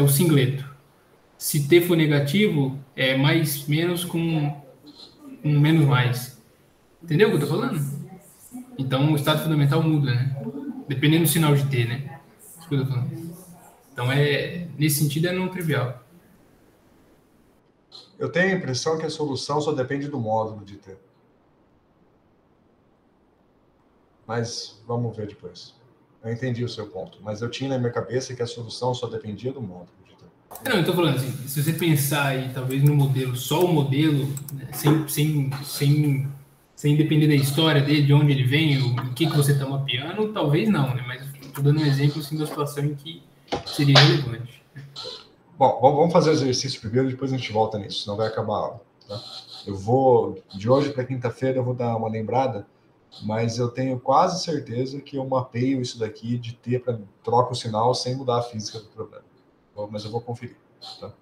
singleto. Se T for negativo, é mais menos com menos mais. Entendeu o que eu tô falando? Então, o estado fundamental muda, né? Dependendo do sinal de T, né? Isso que eu tô falando. Então, nesse sentido, é não trivial. Eu tenho a impressão que a solução só depende do módulo de T. Mas vamos ver depois. Eu entendi o seu ponto, mas eu tinha na minha cabeça que a solução só dependia do módulo de T. Não, eu tô falando assim, se você pensar aí, talvez no modelo, só o modelo, né, sem depender da história dele, de onde ele vem, o que você está mapeando, talvez não, né? Mas estou dando um exemplo assim, da situação em que seria relevante. Bom, vamos fazer o exercício primeiro, depois a gente volta nisso, senão vai acabar a aula. Tá? Eu vou, de hoje para quinta-feira, eu vou dar uma lembrada, mas eu tenho quase certeza que eu mapeio isso daqui de T para troca o sinal sem mudar a física do problema. Mas eu vou conferir. Tá?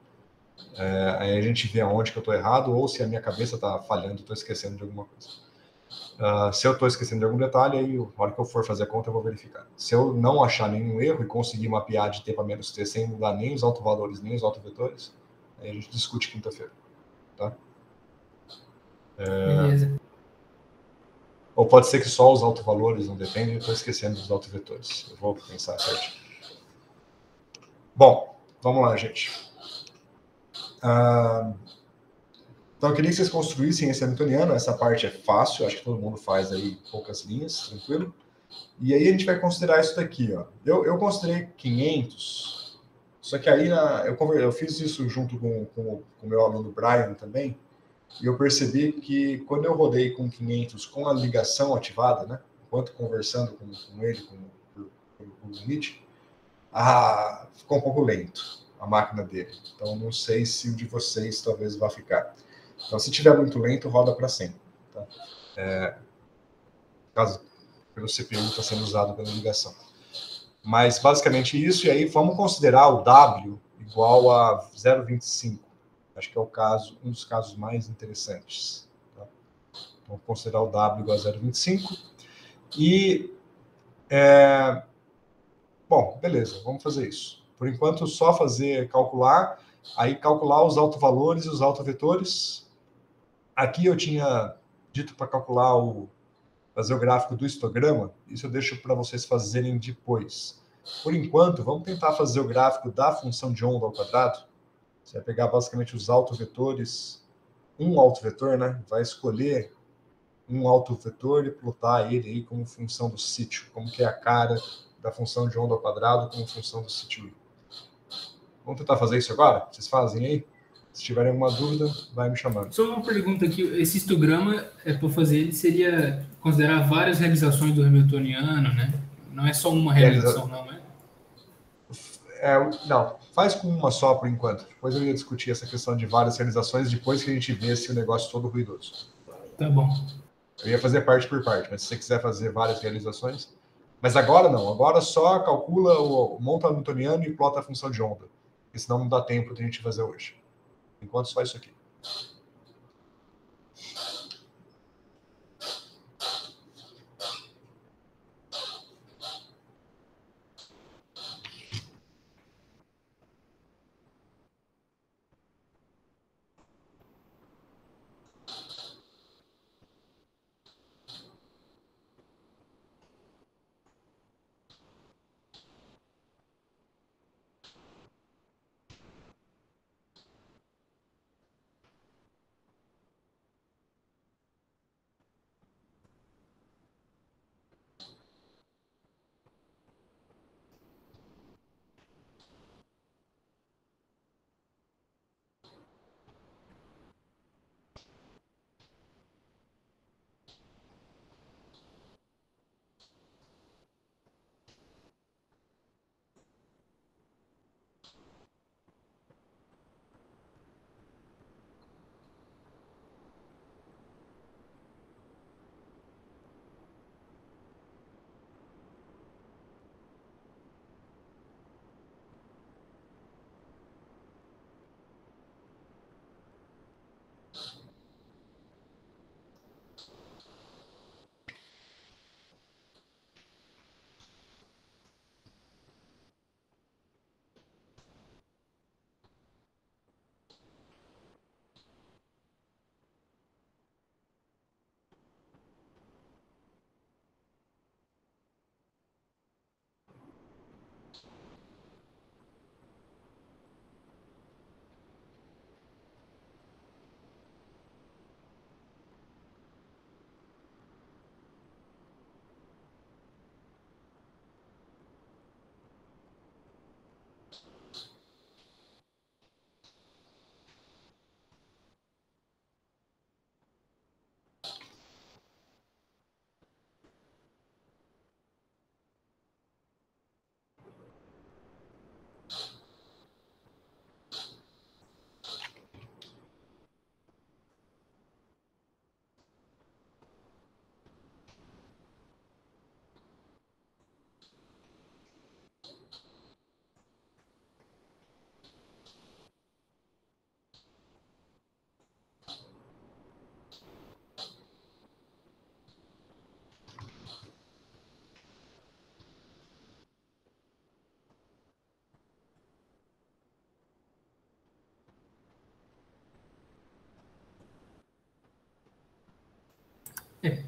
Aí a gente vê aonde que eu estou errado ou se a minha cabeça está falhando e estou esquecendo de alguma coisa. Se eu estou esquecendo de algum detalhe, aí na hora que eu for fazer a conta eu vou verificar. Se eu não achar nenhum erro e conseguir mapear de T para menos T sem mudar nem os autovalores nem os autovetores, aí a gente discute quinta-feira. Tá? Beleza. Ou pode ser que só os autovalores não dependem, eu estou esquecendo dos autovetores. Eu vou pensar certo. Bom, vamos lá, gente. Então, eu queria que vocês construíssem esse hamiltoniano. Essa parte é fácil, acho que todo mundo faz aí poucas linhas, tranquilo. E aí a gente vai considerar isso daqui. Ó. Eu considerei 500, só que aí eu fiz isso junto com o meu aluno Brian também, e eu percebi que quando eu rodei com 500 com a ligação ativada, né, enquanto conversando com ele, com o Nietzsche, ficou um pouco lento a máquina dele. Então, não sei se o de vocês talvez vá ficar. Então, se tiver muito lento, roda para sempre. Tá? Caso pelo CPU está sendo usado pela ligação. Mas, basicamente, isso. E aí, vamos considerar o W igual a 0,25. Acho que é um dos casos mais interessantes. Tá? Então, vamos considerar o W igual a 0,25. E, bom, beleza, vamos fazer isso. Por enquanto, só calcular os autovalores e os autovetores. Aqui eu tinha dito para calcular fazer o gráfico do histograma, isso eu deixo para vocês fazerem depois. Por enquanto, vamos tentar fazer o gráfico da função de onda ao quadrado. Você vai pegar basicamente os autovetores, um autovetor, né? Vai escolher um autovetor e plotar ele aí como função do sítio, como que é a cara da função de onda ao quadrado como função do sítio. Vamos tentar fazer isso agora? Vocês fazem aí? Se tiverem alguma dúvida, vai me chamando. Só uma pergunta aqui, esse histograma, para fazer ele, seria considerar várias realizações do Hamiltoniano, né? Não é só uma realização, não é? Não, faz com uma só por enquanto. Depois eu ia discutir essa questão de várias realizações, depois que a gente vê se o negócio todo ruidoso. Tá bom. Eu ia fazer parte por parte, mas se você quiser fazer várias realizações... Mas agora não, agora só calcula, monta o Hamiltoniano e plota a função de onda. Porque senão não dá tempo de a gente fazer hoje. Enquanto só isso aqui.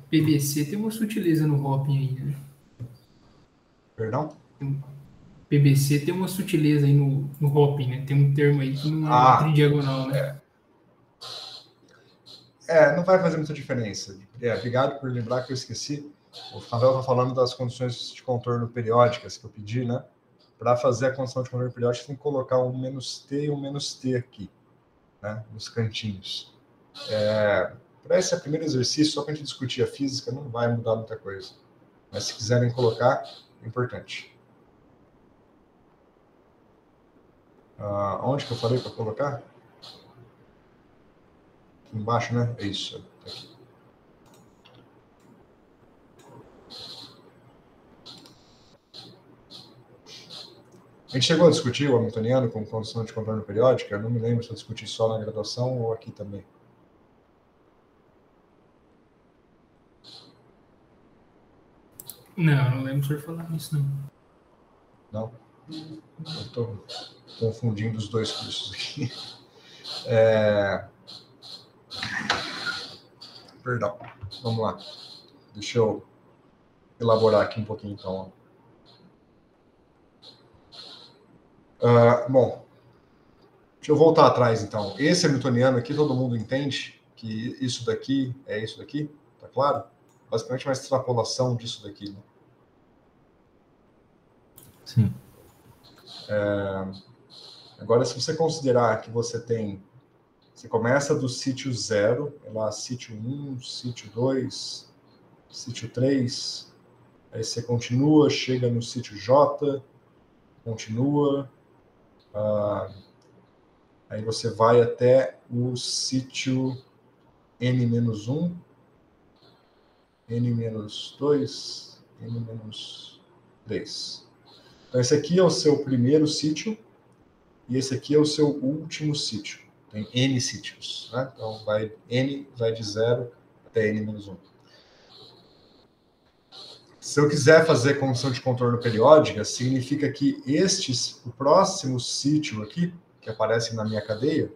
PBC tem uma sutileza no hopping aí, né? Perdão? PBC tem uma sutileza aí no hopping, né? Tem um termo aí que não é tridiagonal, né? Não vai fazer muita diferença. Obrigado por lembrar que eu esqueci. O Rafael está falando das condições de contorno periódicas que eu pedi, né? Para fazer a condição de contorno periódico, tem que colocar um "-t" e um "-t" aqui, né? Nos cantinhos. Para esse primeiro exercício, só para a gente discutir a física, não vai mudar muita coisa. Mas se quiserem colocar, é importante. Onde que eu falei para colocar? Aqui embaixo, né? É isso. Aqui. A gente chegou a discutir o hamiltoniano como condição de contorno periódica. Eu não me lembro se eu discuti só na graduação ou aqui também. Não lembro se eu falar isso, não. Não? Eu estou confundindo os dois cursos aqui. Perdão. Vamos lá. Deixa eu elaborar aqui um pouquinho, então. Bom, deixa eu voltar atrás, então. Esse hamiltoniano aqui, todo mundo entende que isso daqui é isso daqui? Tá claro? Basicamente uma extrapolação disso daqui, né? Sim. Agora, se você considerar que você começa do sítio 0, lá sítio 1, sítio 2, sítio 3, aí você continua, chega no sítio J, continua, aí você vai até o sítio N-1, N-2, N-3. Então, esse aqui é o seu primeiro sítio e esse aqui é o seu último sítio. Tem N sítios, né? Então, N vai de 0 até N-1. Se eu quiser fazer condição de contorno periódica, significa que o próximo sítio aqui, que aparece na minha cadeia,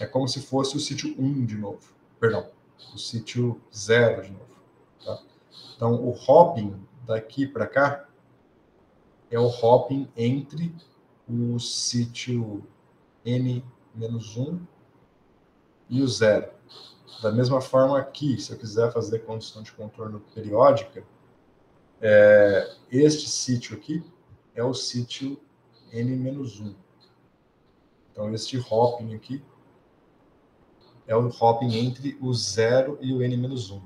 é como se fosse o sítio 1 de novo. Perdão, o sítio 0 de novo. Tá? Então, o hopping daqui para cá é o hopping entre o sítio N-1 e o 0. Da mesma forma aqui, se eu quiser fazer condição de contorno periódica, este sítio aqui é o sítio N-1. Então, este hopping aqui é o hopping entre o 0 e o N-1.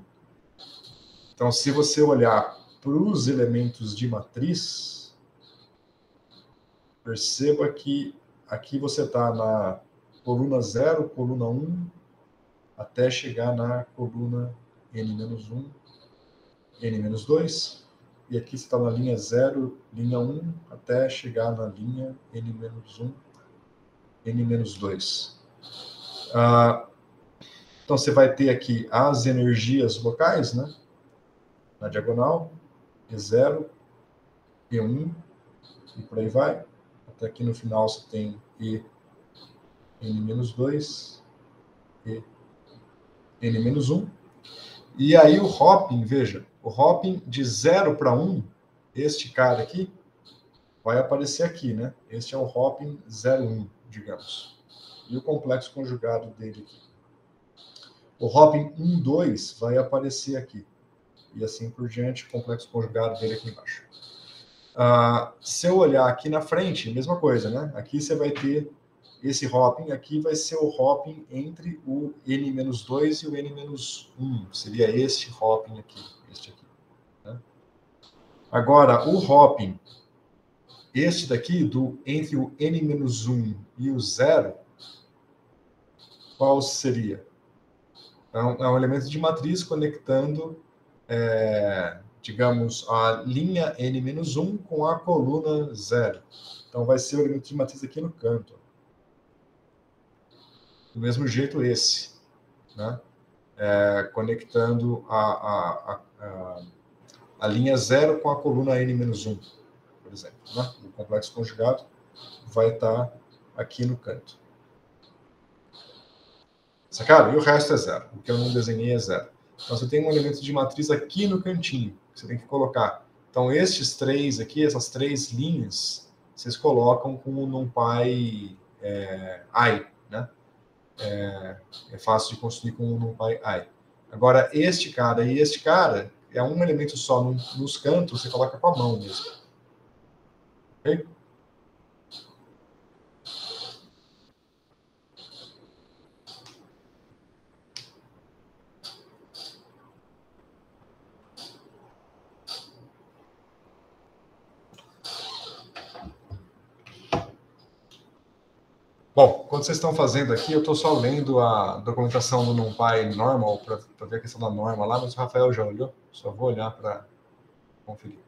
Então, se você olhar para os elementos de matriz, perceba que aqui você está na coluna 0, coluna 1, até chegar na coluna N-1, N-2, e aqui você está na linha 0, linha 1, até chegar na linha N-1, N-2. Então, você vai ter aqui as energias locais, né? Na diagonal, E0, E1, e por aí vai. Até aqui no final você tem E, N-2, E, N-1. E aí o hopping, veja, o hopping de 0 para 1, este cara aqui, vai aparecer aqui, né? Este é o hopping 0,1, digamos. E o complexo conjugado dele aqui. O hopping 1,2 vai aparecer aqui. E assim por diante, o complexo conjugado dele aqui embaixo. Se eu olhar aqui na frente, mesma coisa, né? Aqui você vai ter esse hopping, aqui vai ser o hopping entre o N-2 e o N-1. Seria este hopping aqui, este aqui. Né? Agora, o hopping, este daqui, entre o N-1 e o 0, qual seria? É um elemento de matriz conectando, digamos, a linha N-1 com a coluna 0. Então, vai ser o elemento de matriz aqui no canto. Do mesmo jeito esse, né? Conectando a linha 0 com a coluna N-1, por exemplo. Né? O complexo conjugado vai estar aqui no canto. Sacaram? E o resto é 0. O que eu não desenhei é 0. Então, você tem um elemento de matriz aqui no cantinho, que você tem que colocar. Então, estes três aqui, essas três linhas, vocês colocam com o NumPy i, né? É fácil de construir com o NumPy i. Agora, este cara e este cara, é um elemento só nos cantos, você coloca com a mão mesmo. Ok? Bom, quando vocês estão fazendo aqui, eu estou só lendo a documentação do NumPy normal para ver a questão da norma lá, mas o Rafael já olhou, só vou olhar para conferir.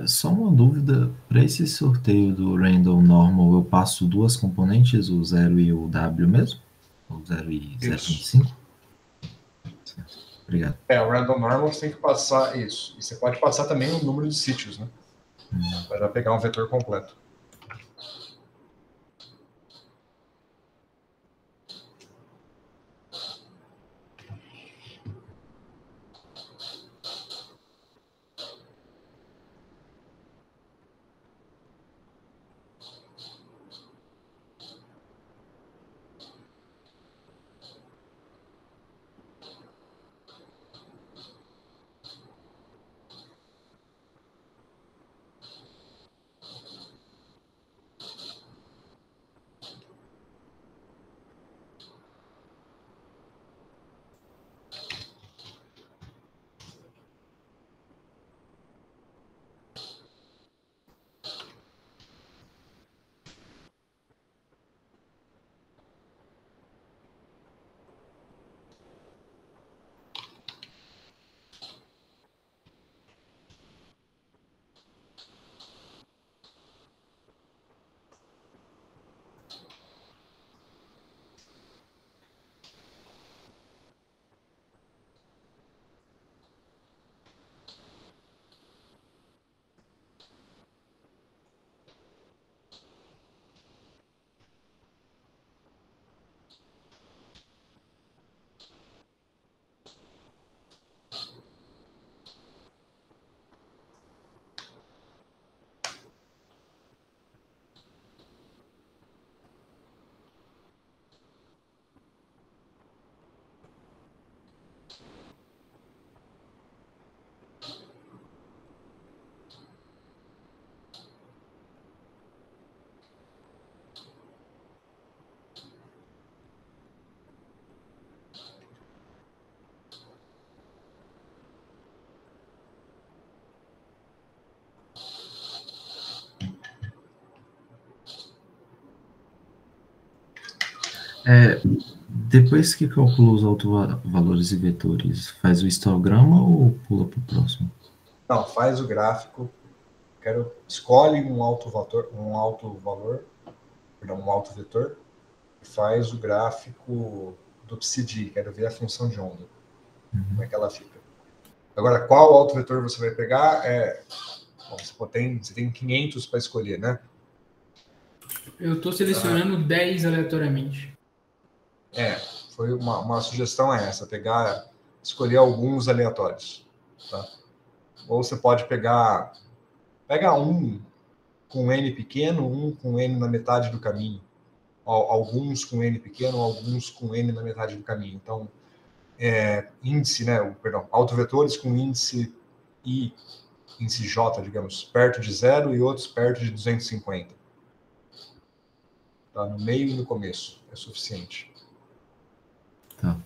Só uma dúvida, para esse sorteio do Random Normal, eu passo duas componentes, o 0 e o W mesmo? O 0 e 0,25? Obrigado. O Random Normal você tem que passar isso. E você pode passar também o número de sítios, né? Para já pegar um vetor completo. Depois que calcula os autovalores e vetores, faz o histograma ou pula para o próximo? Não, faz o gráfico Escolhe um alto valor, perdão, um alto vetor e faz o gráfico do psi, quero ver a função de onda, como é que ela fica. Agora, qual alto vetor você vai pegar? Bom, você tem 500 para escolher, né? Eu estou selecionando 10 aleatoriamente. Foi uma sugestão essa, escolher alguns aleatórios. Tá? Ou você pode pega um com N pequeno, um com N na metade do caminho. Alguns com N pequeno, alguns com N na metade do caminho. Então, índice, né? Perdão, autovetores com índice I, índice J, digamos, perto de 0 e outros perto de 250. Tá? No meio e no começo, é suficiente. Tá.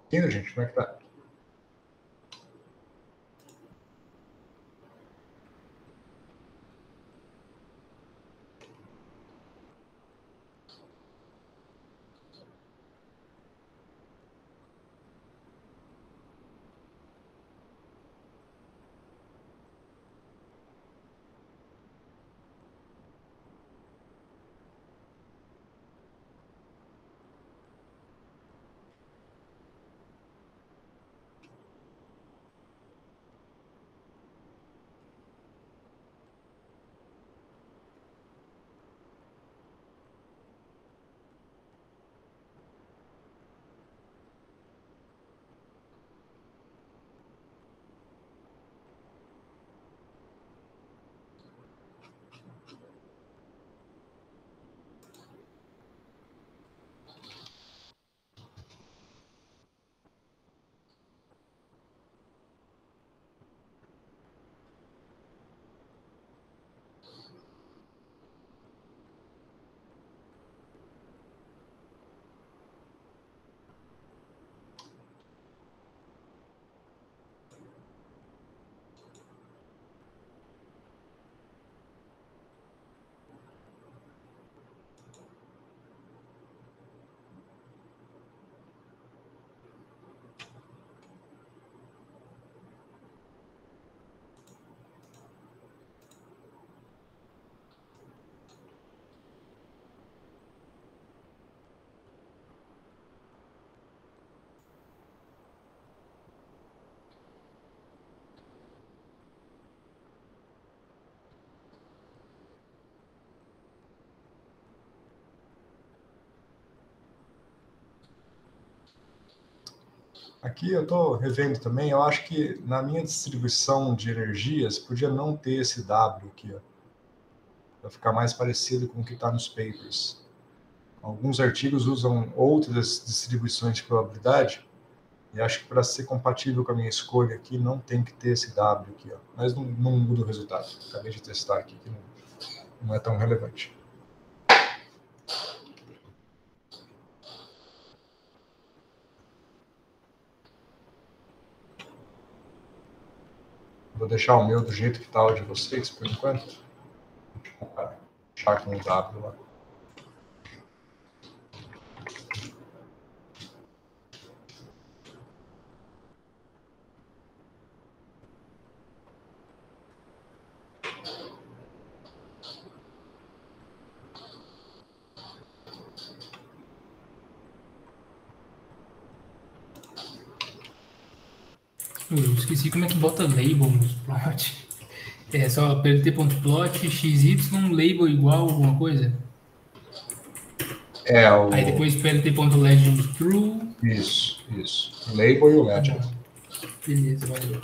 Entendeu, gente? Como é que tá? Aqui eu estou revendo também, eu acho que na minha distribuição de energias podia não ter esse W aqui, ó, para ficar mais parecido com o que está nos papers. Alguns artigos usam outras distribuições de probabilidade, e acho que para ser compatível com a minha escolha aqui, não tem que ter esse W aqui, ó. Mas não muda o resultado. Acabei de testar aqui, que não é tão relevante. Vou deixar o meu do jeito que está o de vocês, por enquanto. Deixar com o W lá. Eu esqueci como é que bota label nos plot. É só plt.plot, xy, label igual alguma coisa? Aí depois plt.legend true. Isso. O label e o legend. Beleza, valeu.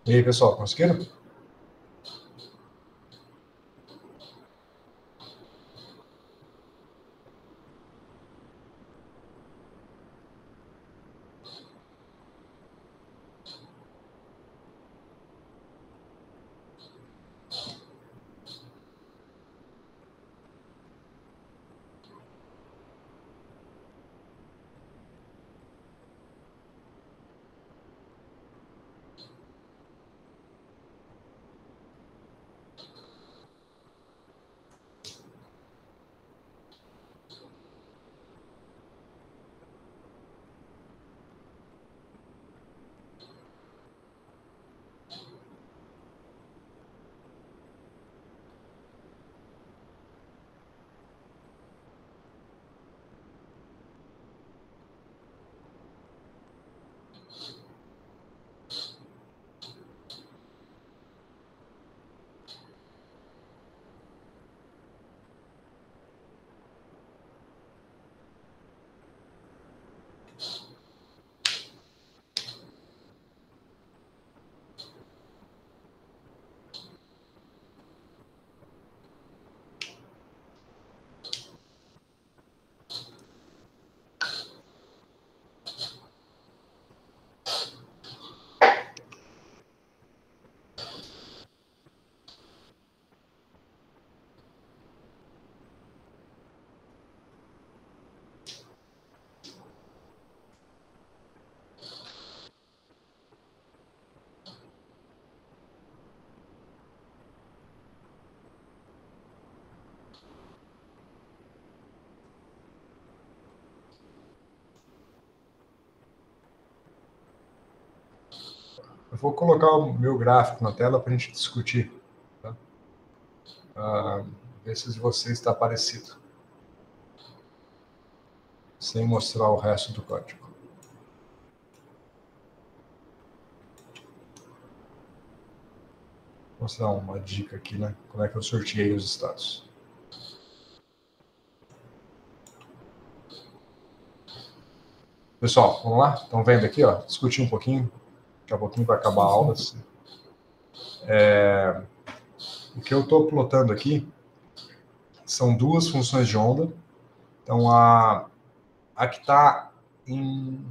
E aí, pessoal, conseguiram? vou colocar o meu gráfico na tela para a gente discutir. Tá? Ver se de vocês está parecido. Sem mostrar o resto do código. Vou mostrar uma dica aqui, né? Como é que eu sorteei os estados. Pessoal, vamos lá? Estão vendo aqui, ó? Discutir um pouquinho. Daqui a pouquinho vai acabar a aula. Assim. O que eu estou plotando aqui são duas funções de onda. Então, a que está em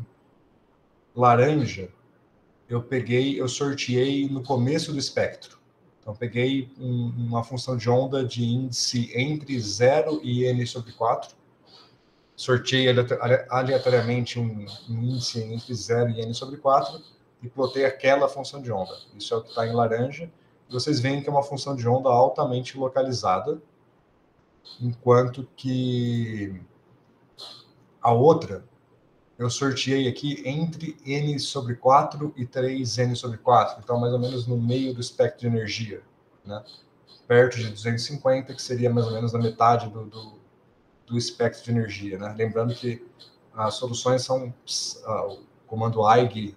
laranja, eu sorteei no começo do espectro. Então, peguei uma função de onda de índice entre 0 e n sobre 4. Sorteei aleatoriamente um índice entre 0 e n sobre 4 e plotei aquela função de onda. Isso é o que está em laranja. E vocês veem que é uma função de onda altamente localizada, enquanto que a outra eu sorteei aqui entre n sobre 4 e 3n sobre 4. Então, mais ou menos no meio do espectro de energia, né? Perto de 250, que seria mais ou menos na metade do espectro de energia, né? Lembrando que as soluções são o comando AIG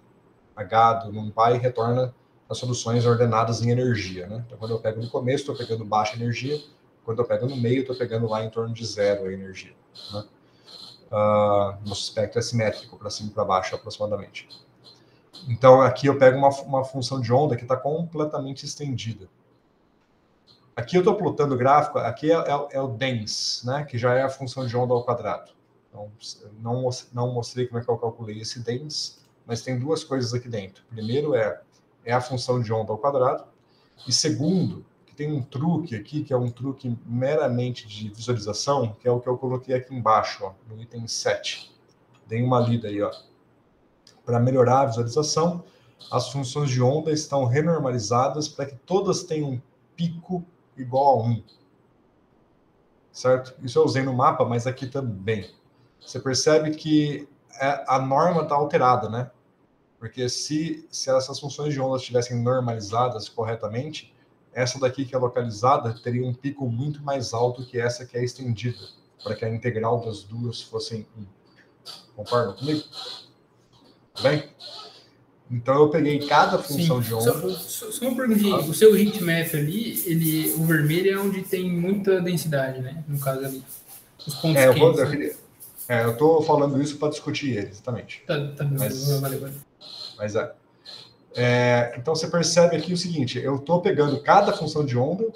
H do NumPy retorna as soluções ordenadas em energia, né? Então, quando eu pego no começo, estou pegando baixa energia. Quando eu pego no meio, estou pegando lá em torno de 0 a energia, né? Nosso espectro é simétrico, para cima e para baixo, aproximadamente. Então, aqui eu pego uma função de onda que está completamente estendida. Aqui eu estou plotando o gráfico, aqui é o DENS, né, que já é a função de onda ao quadrado. Então, não mostrei como é que eu calculei esse DENS, mas tem duas coisas aqui dentro. Primeiro é a função de onda ao quadrado, e segundo, que tem um truque aqui, que é um truque meramente de visualização, que é o que eu coloquei aqui embaixo, ó, no item 7. Dei uma lida aí, ó. Para melhorar a visualização, as funções de onda estão renormalizadas para que todas tenham um pico igual a 1. Certo? Isso eu usei no mapa, mas aqui também. Você percebe que a norma está alterada, né? Porque se essas funções de onda estivessem normalizadas corretamente, essa daqui que é localizada teria um pico muito mais alto que essa que é estendida, para que a integral das duas fossem 1. Concordam comigo? Tá bem? Então eu peguei cada função de onda. Só uma perguntinha. O seu heatmap ali, o vermelho é onde tem muita densidade, né? No caso ali. Os pontos quentes. Eu estou falando isso para discutir ele, exatamente. Tá valeu. Mas então você percebe aqui o seguinte: eu estou pegando cada função de onda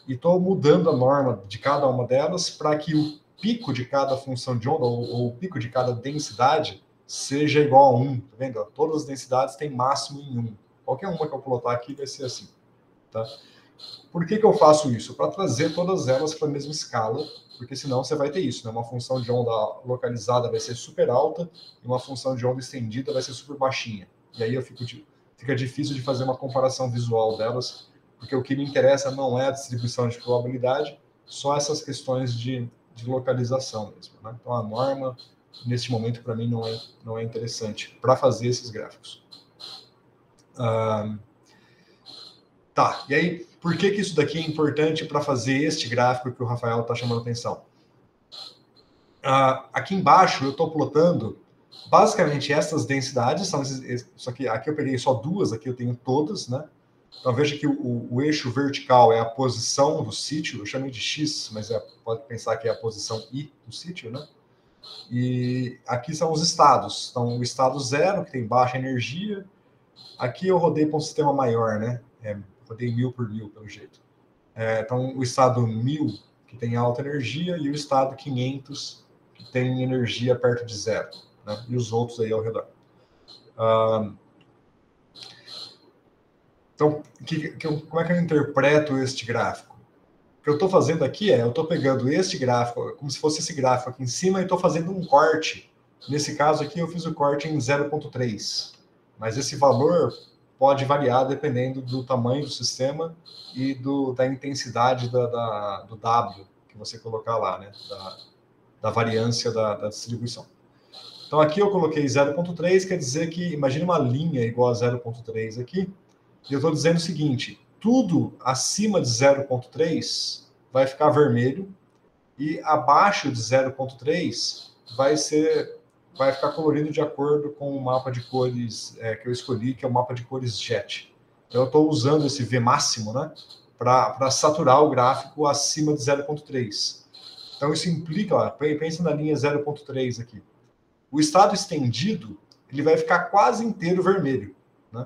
e estou mudando a norma de cada uma delas para que o pico de cada função de onda, ou o pico de cada densidade, seja igual a 1. Tá vendo? Todas as densidades têm máximo em 1. Qualquer uma que eu colocar aqui vai ser assim. Tá? Por que eu faço isso? Para trazer todas elas para a mesma escala, porque senão você vai ter isso, né? Uma função de onda localizada vai ser super alta e uma função de onda estendida vai ser super baixinha. E aí fica difícil de fazer uma comparação visual delas, porque o que me interessa não é a distribuição de probabilidade, só essas questões de localização mesmo, né? Então a norma, neste momento, para mim, não é interessante para fazer esses gráficos. Tá, e aí, por que isso daqui é importante para fazer este gráfico que o Rafael está chamando a atenção? Aqui embaixo eu estou plotando basicamente essas densidades, só que aqui eu peguei só duas, aqui eu tenho todas, né? Então veja que o eixo vertical é a posição do sítio, eu chamei de X, mas pode pensar que é a posição Y do sítio, né? E aqui são os estados. Então o estado 0, que tem baixa energia. Aqui eu rodei para um sistema maior, né? Rodei 1000 por 1000, pelo jeito. Então o estado 1000, que tem alta energia, e o estado 500, que tem energia perto de 0. Né? E os outros aí ao redor. Então, como é que eu interpreto este gráfico? O que eu estou fazendo aqui eu estou pegando este gráfico, como se fosse esse gráfico aqui em cima, e estou fazendo um corte. Nesse caso aqui, eu fiz o corte em 0,3. Mas esse valor pode variar dependendo do tamanho do sistema e da intensidade do W que você colocar lá, né? Da variância da distribuição. Então, aqui eu coloquei 0,3, quer dizer que, imagine uma linha igual a 0,3 aqui, E eu estou dizendo o seguinte, tudo acima de 0,3 vai ficar vermelho e abaixo de 0,3 vai ficar colorido de acordo com o mapa de cores que eu escolhi, que é o mapa de cores JET. Então, eu estou usando esse V máximo, né, para saturar o gráfico acima de 0,3. Então, isso implica, ó, pensa na linha 0,3 aqui. O estado estendido, ele vai ficar quase inteiro vermelho, né?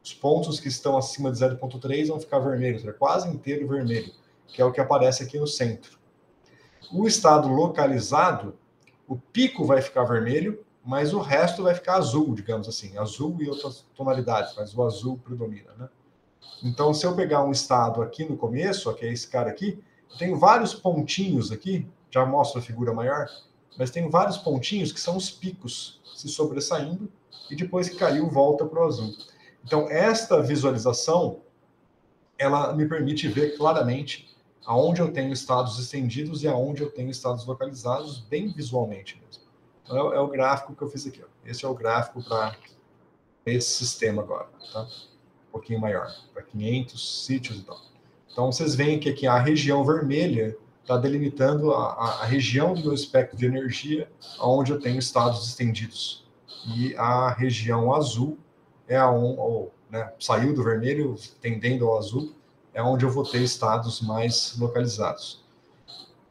Os pontos que estão acima de 0,3 vão ficar vermelhos, é quase inteiro vermelho, que é o que aparece aqui no centro. O estado localizado, o pico vai ficar vermelho, mas o resto vai ficar azul, digamos assim, azul e outras tonalidades, mas o azul predomina, né? Então, se eu pegar um estado aqui no começo, que é esse cara aqui, eu tenho vários pontinhos aqui, já mostro a figura maior, mas tem vários pontinhos que são os picos se sobressaindo e depois que caiu volta para o azul. Então, esta visualização, ela me permite ver claramente aonde eu tenho estados estendidos e aonde eu tenho estados localizados, bem visualmente mesmo. Então, é o gráfico que eu fiz aqui. Ó. Esse é o gráfico para esse sistema agora, tá? Um pouquinho maior, para 500 sítios e tal. Então, vocês veem que aqui a região vermelha está delimitando a região do meu espectro de energia, onde eu tenho estados estendidos. E a região azul é né, saiu do vermelho, tendendo ao azul, é onde eu vou ter estados mais localizados.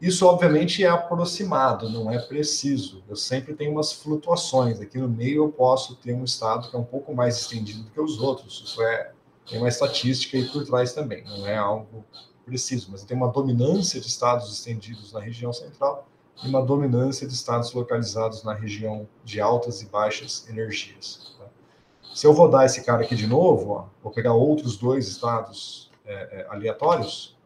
Isso, obviamente, é aproximado, não é preciso. Eu sempre tenho umas flutuações. Aqui no meio eu posso ter um estado que é um pouco mais estendido do que os outros. Isso tem uma estatística aí por trás também, não é algo preciso, mas tem uma dominância de estados estendidos na região central e uma dominância de estados localizados na região de altas e baixas energias. Tá? Se eu rodar esse cara aqui de novo, ó, vou pegar outros dois estados aleatórios,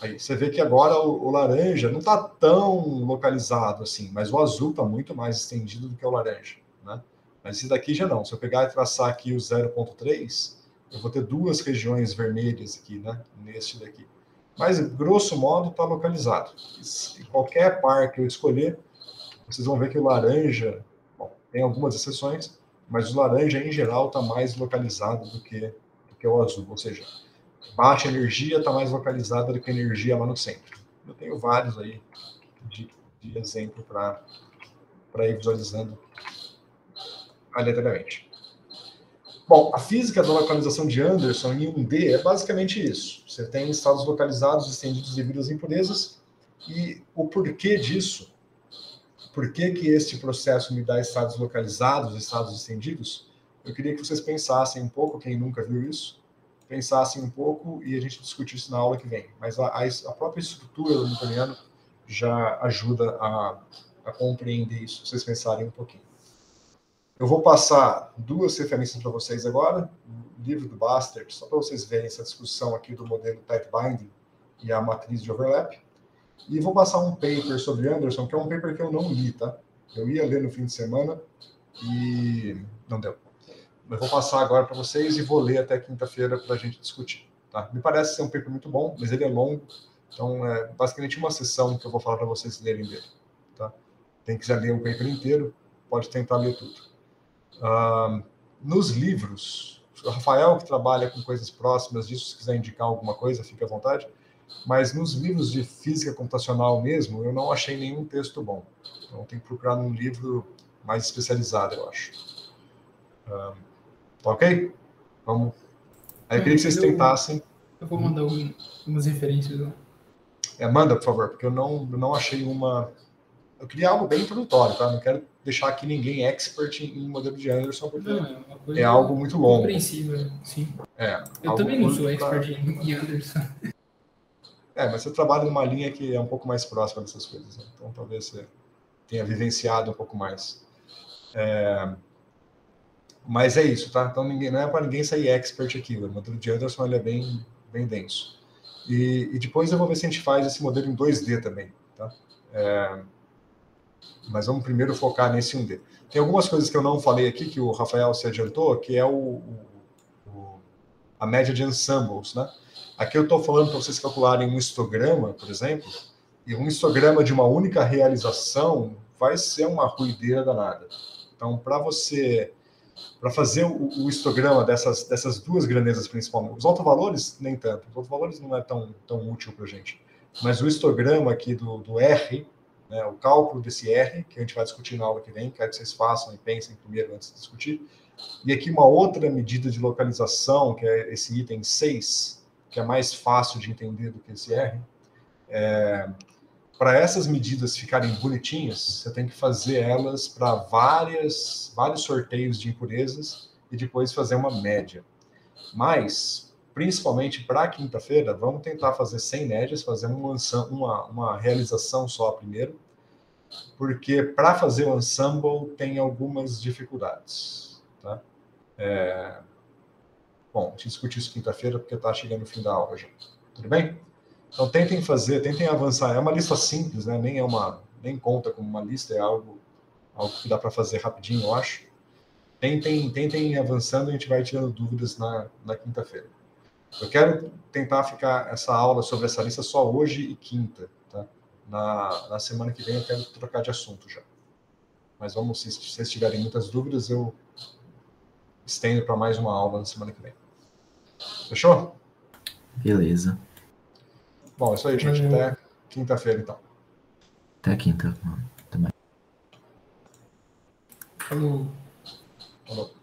aí você vê que agora o laranja não está tão localizado assim, mas o azul está muito mais estendido do que o laranja. Né? Mas esse daqui já não. Se eu pegar e traçar aqui o 0,3, eu vou ter duas regiões vermelhas aqui, né? Neste daqui. Mas, grosso modo, está localizado. E qualquer par que eu escolher, vocês vão ver que o laranja, bom, tem algumas exceções, mas o laranja, em geral, está mais localizado do que o azul. Ou seja, baixa energia está mais localizada do que a energia lá no centro. Eu tenho vários aí de exemplo para ir visualizando aleatoriamente. Bom, a física da localização de Anderson em 1D é basicamente isso. Você tem estados localizados estendidos devido às impurezas e o porquê disso, por que este processo me dá estados localizados, estados estendidos, eu queria que vocês pensassem um pouco, quem nunca viu isso, pensassem um pouco e a gente discutisse na aula que vem. Mas a própria estrutura do Newtoniano já ajuda a compreender isso, se vocês pensarem um pouquinho. Eu vou passar duas referências para vocês agora, o livro do Bastard, só para vocês verem essa discussão aqui do modelo type binding e a matriz de overlap. E vou passar um paper sobre Anderson, que é um paper que eu não li, tá? Eu ia ler no fim de semana e não deu. Mas vou passar agora para vocês e vou ler até quinta-feira para a gente discutir. Tá? Me parece ser um paper muito bom, mas ele é longo, então é basicamente uma sessão que eu vou falar para vocês lerem dele. Tá? Quem quiser ler um paper inteiro, pode tentar ler tudo. Nos livros, o Rafael, que trabalha com coisas próximas disso, se quiser indicar alguma coisa, fique à vontade, mas nos livros de física computacional mesmo, eu não achei nenhum texto bom. Então, tem que procurar num livro mais especializado, eu acho. Tá ok? Vamos. Aí eu queria que vocês tentassem. Eu vou mandar algumas referências. Manda, por favor, porque eu não achei uma... Eu queria algo bem introdutório, tá? Não quero deixar aqui ninguém expert em modelo de Anderson, porque é algo muito longo. Compreensível, sim. Eu também não sou expert em Anderson. Mas você trabalha numa linha que é um pouco mais próxima dessas coisas, né? Então talvez você tenha vivenciado um pouco mais. Mas é isso, tá? Então não é para ninguém sair expert aqui. O modelo de Anderson ele é bem, bem denso. E depois eu vou ver se a gente faz esse modelo em 2D também, tá? Mas vamos primeiro focar nesse 1D. Tem algumas coisas que eu não falei aqui, que o Rafael se adiantou, que é a média de ensembles, né? Aqui eu estou falando para vocês calcularem um histograma, por exemplo, e um histograma de uma única realização vai ser uma ruideira danada. Então, para você para fazer o histograma dessas duas grandezas principalmente. Os autovalores, nem tanto. Os autovalores não é tão útil para a gente. Mas o histograma aqui do R, né, o cálculo desse R, que a gente vai discutir na aula que vem, quero que vocês façam e pensem primeiro antes de discutir. E aqui uma outra medida de localização, que é esse item 6, que é mais fácil de entender do que esse R. Para essas medidas ficarem bonitinhas, você tem que fazer elas para vários sorteios de impurezas e depois fazer uma média. Mas, principalmente para quinta-feira, vamos tentar fazer sem médias, fazer uma realização só primeiro, porque para fazer o ensemble tem algumas dificuldades. Tá? Bom, a gente discute isso quinta-feira, porque está chegando o fim da aula já. Tudo bem? Então tentem avançar. É uma lista simples, né? Nem conta como uma lista, é algo que dá para fazer rapidinho, eu acho. Tentem avançando, a gente vai tirando dúvidas na quinta-feira. Eu quero tentar ficar essa aula sobre essa lista só hoje e quinta, tá? Na semana que vem eu quero trocar de assunto já. Mas se vocês tiverem muitas dúvidas, eu estendo para mais uma aula na semana que vem. Fechou? Beleza. Bom, é isso aí, gente. Até quinta-feira, então. Até quinta. Também. Falou. Falou.